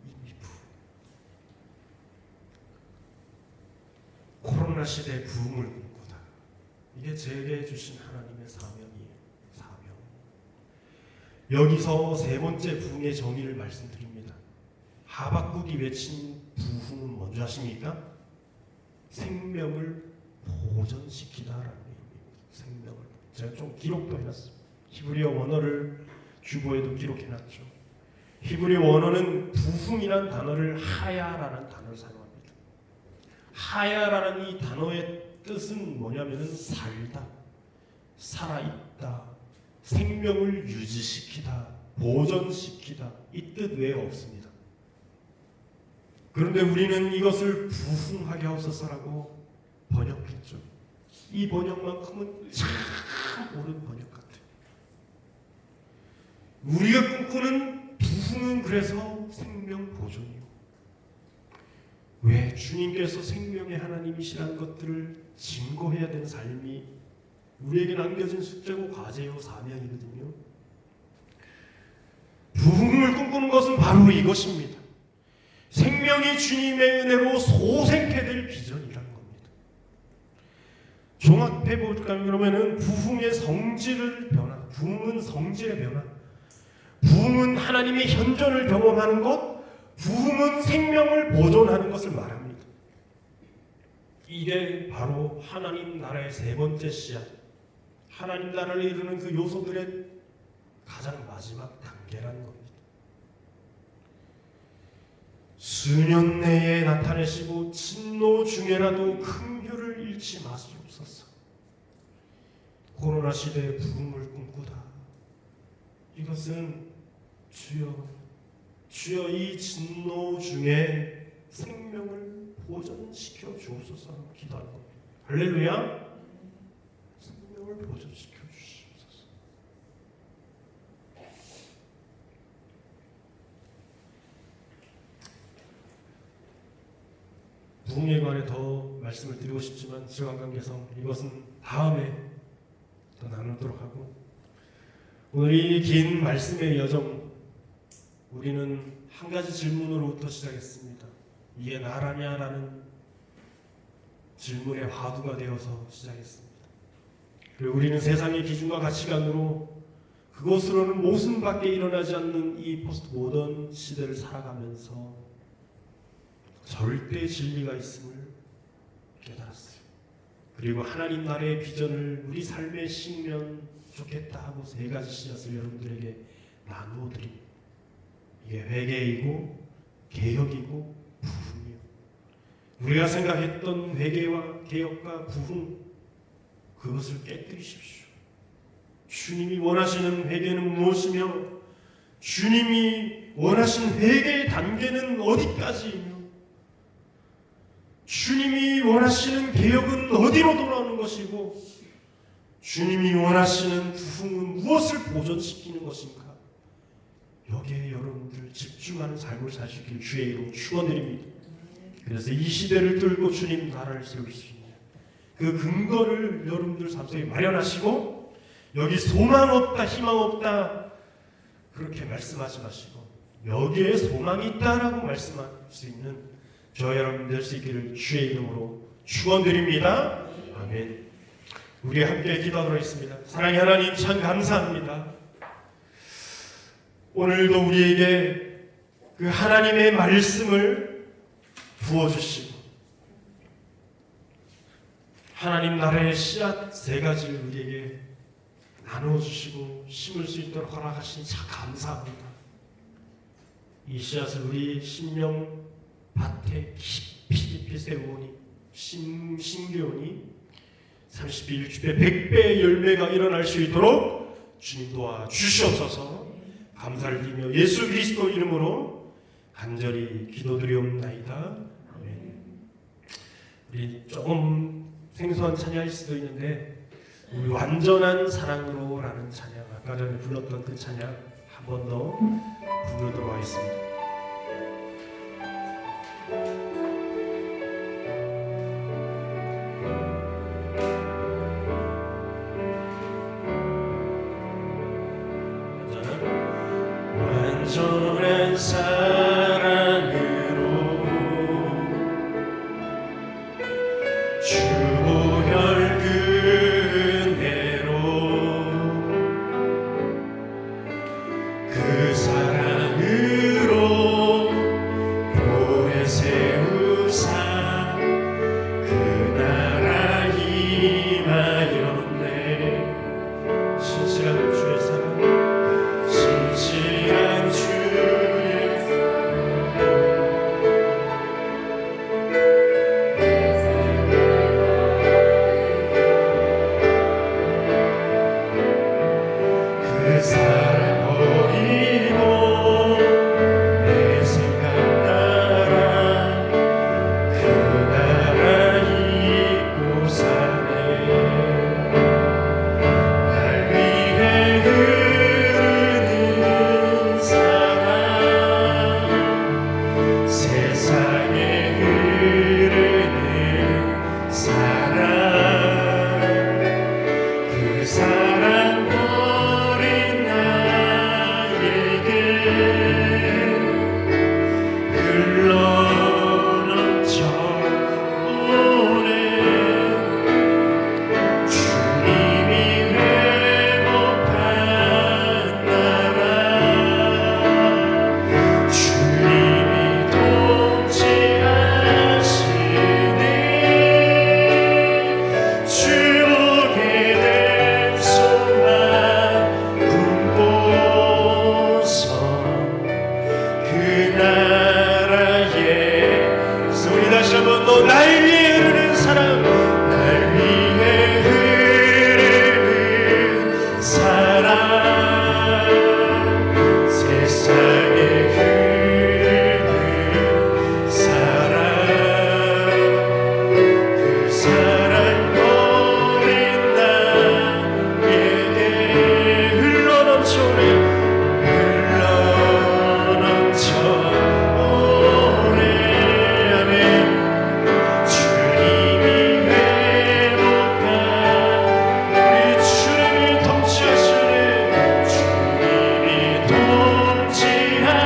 이미 부흥. 코로나 시대 부흥을 꿈꾸다. 이게 제게 주신 하나님의 사명이에요. 사명. 여기서 세 번째 부흥의 정의를 말씀드립니다. 하박국이 외친 부흥은 뭔지 아십니까? 생명을 보존시키다라는 의미입니다. 생명을. 제가 좀 기록도 해놨습니다. 히브리어 원어를 주보에도 기록해놨죠. 히브리 원어는 부흥이라는 단어를 하야라는 단어를 사용합니다. 하야라는 이 단어의 뜻은 뭐냐면은 살다, 살아있다, 생명을 유지시키다, 보존시키다 이 뜻 외에 없습니다. 그런데 우리는 이것을 부흥하게 하옵소서라고 번역했죠. 이 번역만큼은 참 옳은 번역 같아요. 우리가 꿈꾸는 부흥은 그래서 생명 보존이요. 왜? 주님께서 생명의 하나님이시라는 것들을 증거해야 되는 삶이 우리에게 남겨진 숙제고 과제요 사명이거든요. 부흥을 꿈꾸는 것은 바로 이것입니다. 생명이 주님의 은혜로 소생케 될 비전이라는 겁니다. 종합해 볼까요? 그러면은 부흥의 성질을 변화, 부흥은 성질의 변화, 부흥은 하나님의 현존을 경험하는 것, 부흥은 생명을 보존하는 것을 말합니다. 이게 바로 하나님 나라의 세 번째 씨앗, 하나님 나라를 이루는 그 요소들의 가장 마지막 단계라는 겁니다. 수년 내에 나타내시고 진노 중에라도 긍휼을 잃지 마시옵소서. 코로나 시대의 부흥을 꿈꾸다. 이것은 주여 이 진노 중에 생명을 보존시켜 주옵소서 기도하는 겁니다. 할렐루야. 생명을 보존시켜 주시옵소서. 부흥에 관해 더 말씀을 드리고 싶지만 시간 관계상 이것은 다음에 더 나누도록 하고, 오늘 이 긴 말씀의 여정 우리는 한 가지 질문으로부터 시작했습니다. 이게 나라냐라는 질문의 화두가 되어서 시작했습니다. 그리고 우리는 세상의 기준과 가치관으로 그것으로는 모순밖에 일어나지 않는 이 포스트 모던 시대를 살아가면서 절대 진리가 있음을 깨달았어요. 그리고 하나님 나라의 비전을 우리 삶에 심으면 좋겠다 하고 세 가지 씨앗을 여러분들에게 나누어 드립니다. 이게 회개이고 개혁이고 부흥이요. 우리가 생각했던 회개와 개혁과 부흥, 그것을 깨뜨리십시오. 주님이 원하시는 회개는 무엇이며 주님이 원하신 회개의 단계는 어디까지이며 주님이 원하시는 개혁은 어디로 돌아오는 것이고 주님이 원하시는 부흥은 무엇을 보존시키는 것인가? 여기에 여러분들 집중하는 삶을 사시길 주의 이름으로 축원드립니다. 그래서 이 시대를 뚫고 주님 나라를 세울 수 있는 그 근거를 여러분들 삶 속에 마련하시고, 여기 소망 없다, 희망 없다 그렇게 말씀하지 마시고 여기에 소망이 있다라고 말씀할 수 있는 저 여러분 될 수 있기를 주의 이름으로 축원드립니다. 아멘. 우리 함께 기도하도록 하겠습니다. 사랑의 하나님, 참 감사합니다. 오늘도 우리에게 그 하나님의 말씀을 부어주시고 하나님 나라의 씨앗 세 가지를 우리에게 나누어주시고 심을 수 있도록 허락하시니 참 감사합니다. 이 씨앗을 우리 심령 밭에 깊이 세우니 심기오니 30배, 60배, 100배의 열매가 일어날 수 있도록 주님 도와주시옵소서. 감사를 드리며 예수 그리스도 이름으로 간절히 기도드리옵나이다. 아멘. 우리 조금 생소한 찬양일 수도 있는데 우리 완전한 사랑으로라는 찬양, 아까 전에 불렀던 그 찬양 한 번 더 부르도록 하겠습니다. 완전한 사랑으로 주보혈 은혜로 그 사랑으로 보혜 세우사 그 나라 임하였네. 신실한 주의 사랑, 신실한 주의 사랑, 그 사랑 버리고 내 생각 따라 그 나라 잊고 사네. 날 위해 흐르는 사랑, 세상에 흐르는 사랑, 그 사랑 버린 나에게 흘러넘쳐 오네. 주님이 회복한 나라, 주님이 통치하시네. 주보게 된 소망 꿈꿔서 그 나라에. 그래서 우리 다시 한번 너 날 위해 흐르는 사랑, 날 위해 흐르는 사랑, 세상에 흐르는 사랑, 그 사랑 버린 나에게 흘러넘쳐오네. 흘러넘쳐 오네. 아멘. 주님이 회복한 우리 주님이 통치하시네. 주님이 통치하시네.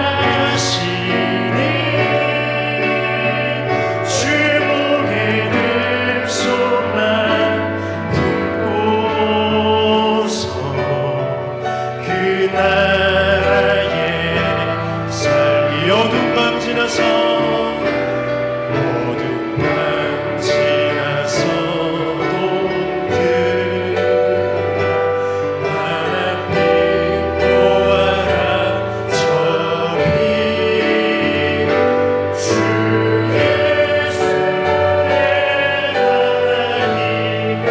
주보게 될 소망 품고서 그 나라에 살기. 어두운 밤 지나서, 어두운 밤 지나서도 하나님 보아라 저리 주 예수의 나라니까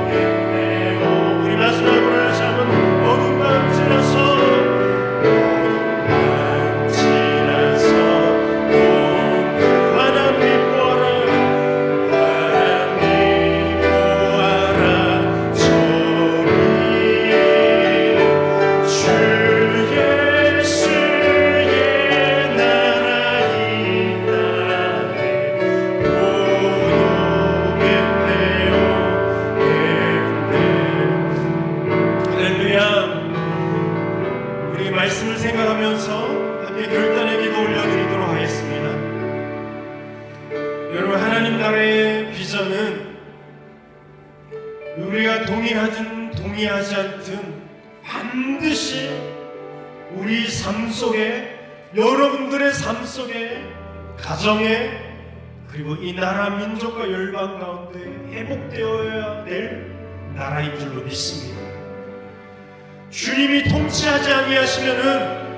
고독했네요. 우리 마지막으로 다시 한번 어두운 밤 지나서, 하나님 보아라, 하나님 보아라 저리 주 예수의 나라이 나에 고독했네요. 할렐루야. 우리 말씀을 생각하면서 함께 결단의 기도 올려드리도록 하겠습니다. 여러분, 하나님 나라의 비전은 우리가 동의하든 동의하지 않든 반드시 우리 삶 속에, 여러분들의 삶 속에, 가정에, 그리고 이 나라 민족과 열방 가운데 회복되어야 될 나라인 줄로 믿습니다. 주님이 통치하지 아니하시면은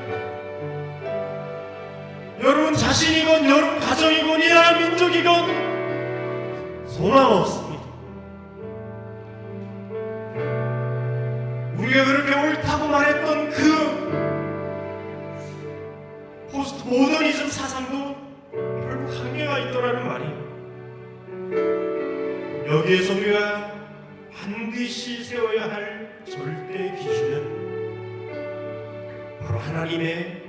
여러분 자신이건 여러분 가정이건 이 나라 민족이건 소망 없습니다. 우리가 그렇게 옳다고 말했던 그 포스트 모더니즘 사상도 결국 한계가 있더라는 말이에요. 여기에서 우리가 반드시 세워야 할 절대 기준은 바로 하나님의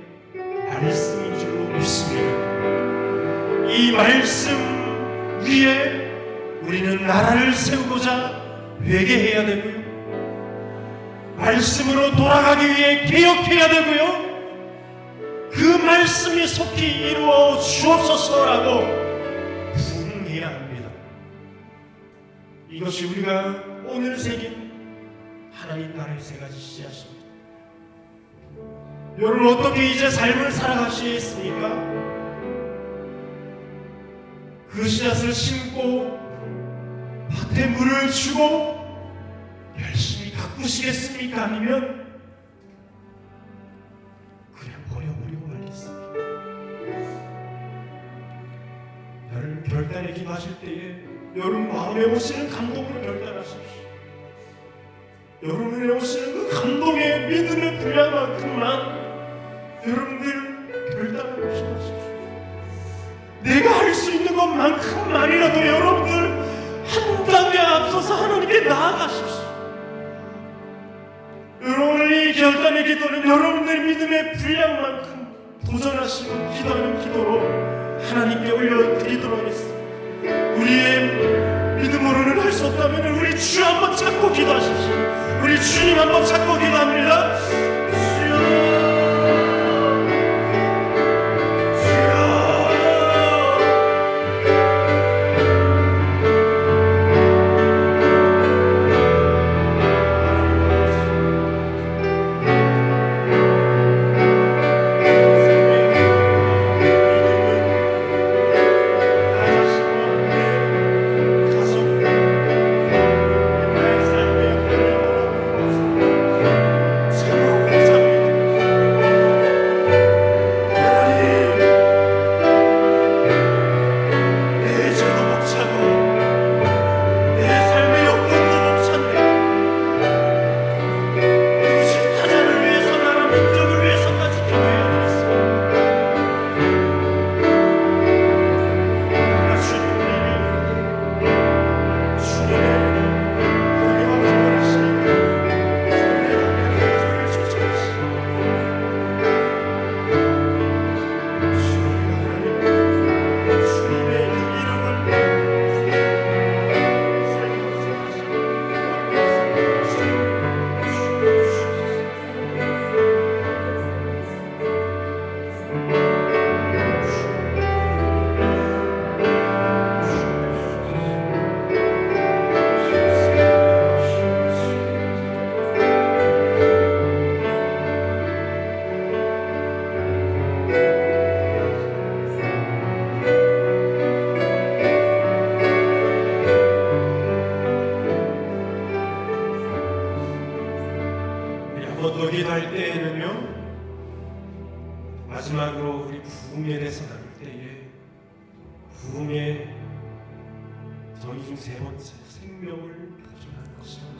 말씀인 줄로 믿습니다. 이 말씀 위에 우리는 나라를 세우고자 회개해야 되고요, 말씀으로 돌아가기 위해 개혁해야 되고요, 그 말씀이 속히 이루어 주옵소서라고 부응해야 합니다. 이것이 우리가 오늘 새긴 하나님 나라의 세 가지 씨앗입니다. 여러분, 어떻게 이제 삶을 살아가시겠습니까? 그 씨앗을 심고 밭에 물을 주고 열심히 가꾸시겠습니까? 아니면 그냥 버려버리고 말겠습니까? 여러분, 결단에 기도하실 때에 여러분 마음에 오시는 감동으로 결단하십시오. 여러분에 오시는 그 감동의 믿음의 분량만큼만 여러분들 결단하고 기도하십시오. 내가 할 수 있는 것만큼만이라도 여러분들 한 단계 앞서서 하나님께 나아가십시오. 여러분의 이 결단의 기도는 여러분들의 믿음의 분량만큼 도전하시고 기도하는 기도로 하나님께 올려드리도록 하겠습니다. 우리의 믿음으로는 할 수 없다면 우리 주 한번 찾고 기도하십시오. 우리 주님 한번 찾고 기도합니다. 더 기도할 때에는요, 마지막으로 우리 부흥에 대해서 나눌 때에 부흥의 정의 중 세 번째, 생명을 보존하는 것입니다.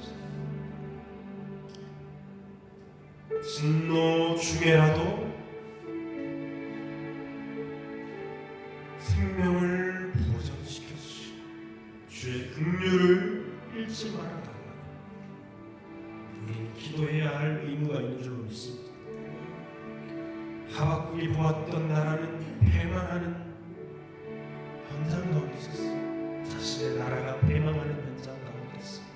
진노 중에라도 생명을 보존시켜 주시고 주의 긍휼을 잃지 말아 달라고 우리는 기도해야 할 의무가 있는 줄로 믿습니다. 하박국이 보았던 나라는 패망하는 현장 가운데 있었습니다. 자신의 나라가 패망하는 현장 가운데 있습니다.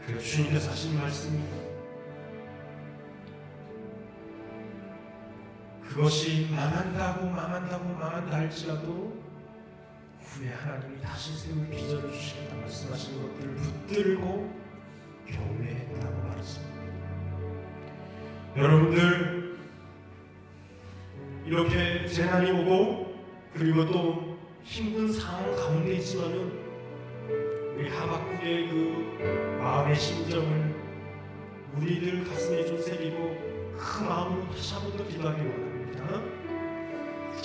그래서 주님께서 하신 말씀이 그것이 망한다 할지라도 후에 하나님이 다시 세울 비전을 주시겠다 말씀하신 것들을 붙들고 경외했다고 말했습니다. 여러분들, 이렇게 재난이 오고 그리고 또 힘든 상황 가운데 있지만은 우리 하박국의 그 마음의 심정을 우리들 가슴에 좀 새기고 그 마음으로 다시 한 번 더 기도하기 원합니다.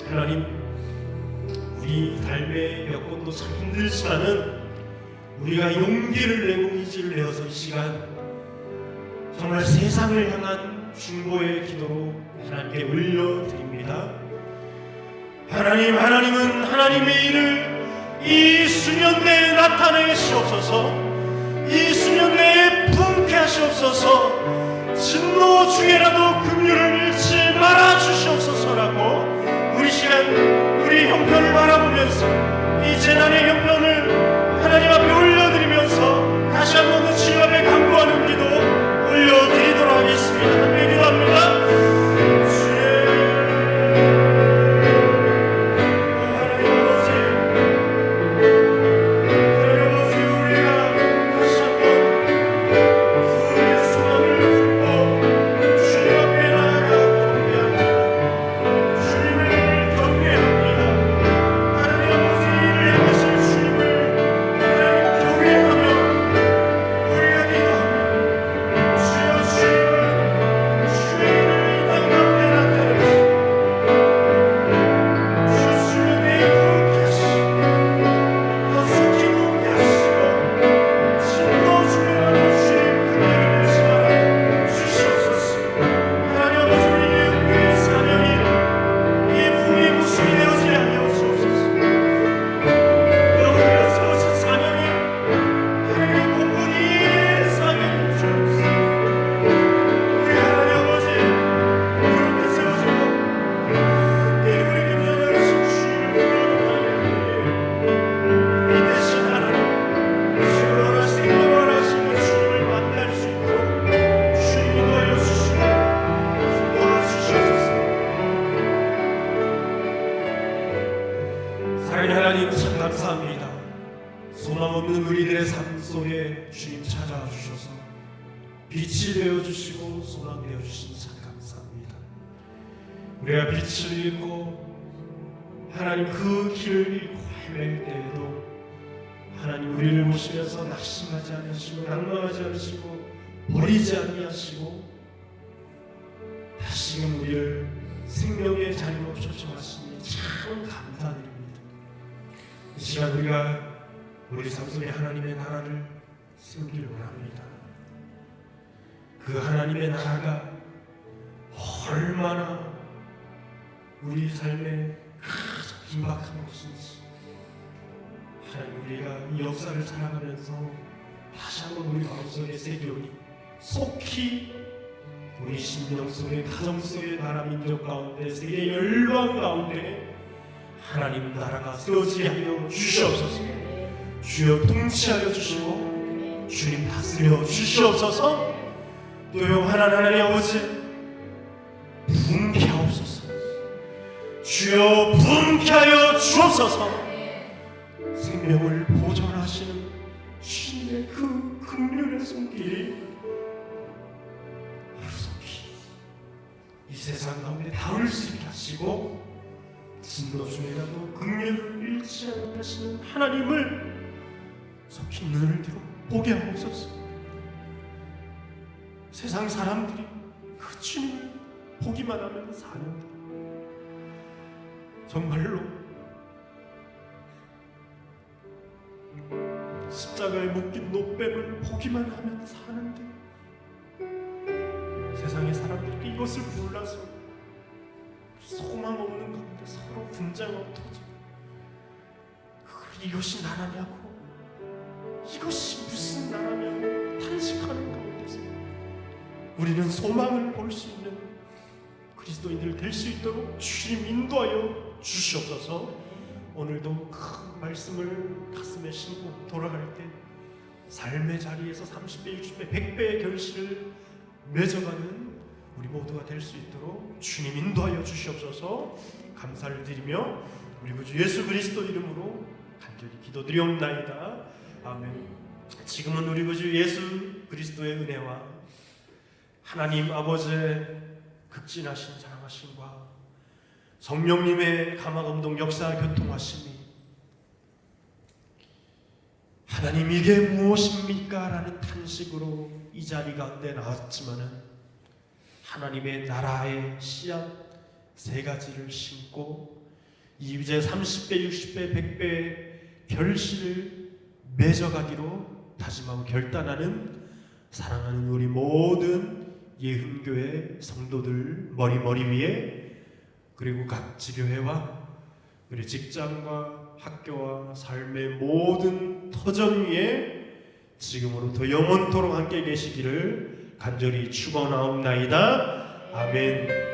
하나님, 우리 삶의 여건도 참 힘들지만은 우리가 용기를 내고 의지를 내어서 이 시간 정말 세상을 향한 중보의 기도로 하나님께 올려드립니다. 하나님은 하나님의 일을 이 수년 내에 나타내시옵소서. 이 수년 내에 분케하시옵소서. 진노 중에라도 긍휼을 잃지 말아 주시옵소서라고 우리 시간 우리 형편을 바라보면서 이 재난의 형편을 하나님 앞에 올려드리면서 다시 한번 더 주님 앞에 간구하는 기도 올려드리도록 하겠습니다. 함께 기도합니다. 하나님 참 감사합니다. 소망 없는 우리들의 삶 속에 주님 찾아와 주셔서 빛이 되어주시고 소망 되어주신 참 감사합니다. 우리가 빛을 잃고 하나님 그 길을 잃고 헤맬 때에도 하나님 우리를 보시면서 낙심하지 않으시고 낭망하지 않으시고 버리지 아니하시고 다시금 우리를 생명의 자리로 초청하시니 참 감사드립니다. 이 시간 우리가 우리 삶 속에 하나님의 나라를 세우기를 원합니다. 그 하나님의 나라가 얼마나 우리 삶에 가장 임박한 것인지 하나님 우리가 이 역사를 살아가면서 다시 한번 우리 마음속에 새겨오니 속히 우리 심령 속에 가정 속에 나라 민족 가운데 세계 열방 가운데 하나님 나라가 세워지게 하여 주시옵소서. 주여 통치하여 주시고 주님 다스려 주시옵소서. 또 영원한 하나님 아버지 분케하옵소서. 주여 분케하여 주옵소서. 생명을 보존하시는 주님의 그 긍휼의 손길이 하루속히 이 세상 가운데 닿을 수 있게 하시고 진노 중에라도 긍휼을 잃지 않으시는 하나님을 속히 눈을 들어 보게 하옵소서. 세상 사람들이 그 주님을 보기만 하면 사는데 정말로 십자가에 묶인 노뱀을 보기만 하면 사는데 세상의 사람들이 이것을 몰라서 소망 없는 가운데 서로 분쟁하고 터져 이것이 나라냐고 이것이 무슨 나라냐고 탄식하는 가운데서 우리는 소망을 볼 수 있는 그리스도인들 될 수 있도록 주님 인도하여 주시옵소서. 오늘도 큰 말씀을 가슴에 심고 돌아갈 때 삶의 자리에서 30배, 60배, 100배의 결실을 맺어가는 우리 모두가 될 수 있도록 주님 인도하여 주시옵소서. 감사를 드리며 우리 구주 예수 그리스도 이름으로 간절히 기도드리옵나이다. 아멘. 지금은 우리 구주 예수 그리스도의 은혜와 하나님 아버지의 극진하신 자랑하심과 성령님의 감화감동 역사 교통하심이 하나님 이게 무엇입니까? 라는 탄식으로 이 자리 가운데 나왔지만은 하나님의 나라의 씨앗 세 가지를 심고 이제 30배, 60배, 100배의 결실을 맺어가기로 다짐하고 결단하는 사랑하는 우리 모든 예흥교회 성도들 머리 위에 그리고 각 지교회와 우리 직장과 학교와 삶의 모든 터전 위에 지금으로부터 영원토록 함께 계시기를 간절히 축원하옵나이다. 아멘.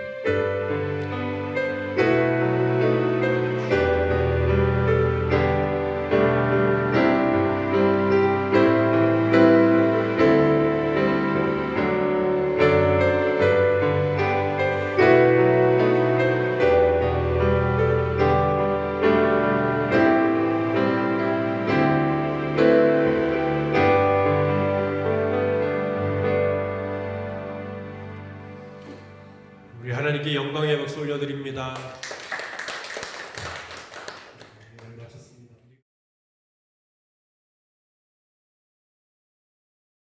우리 하나님께 영광의 박수 올려드립니다.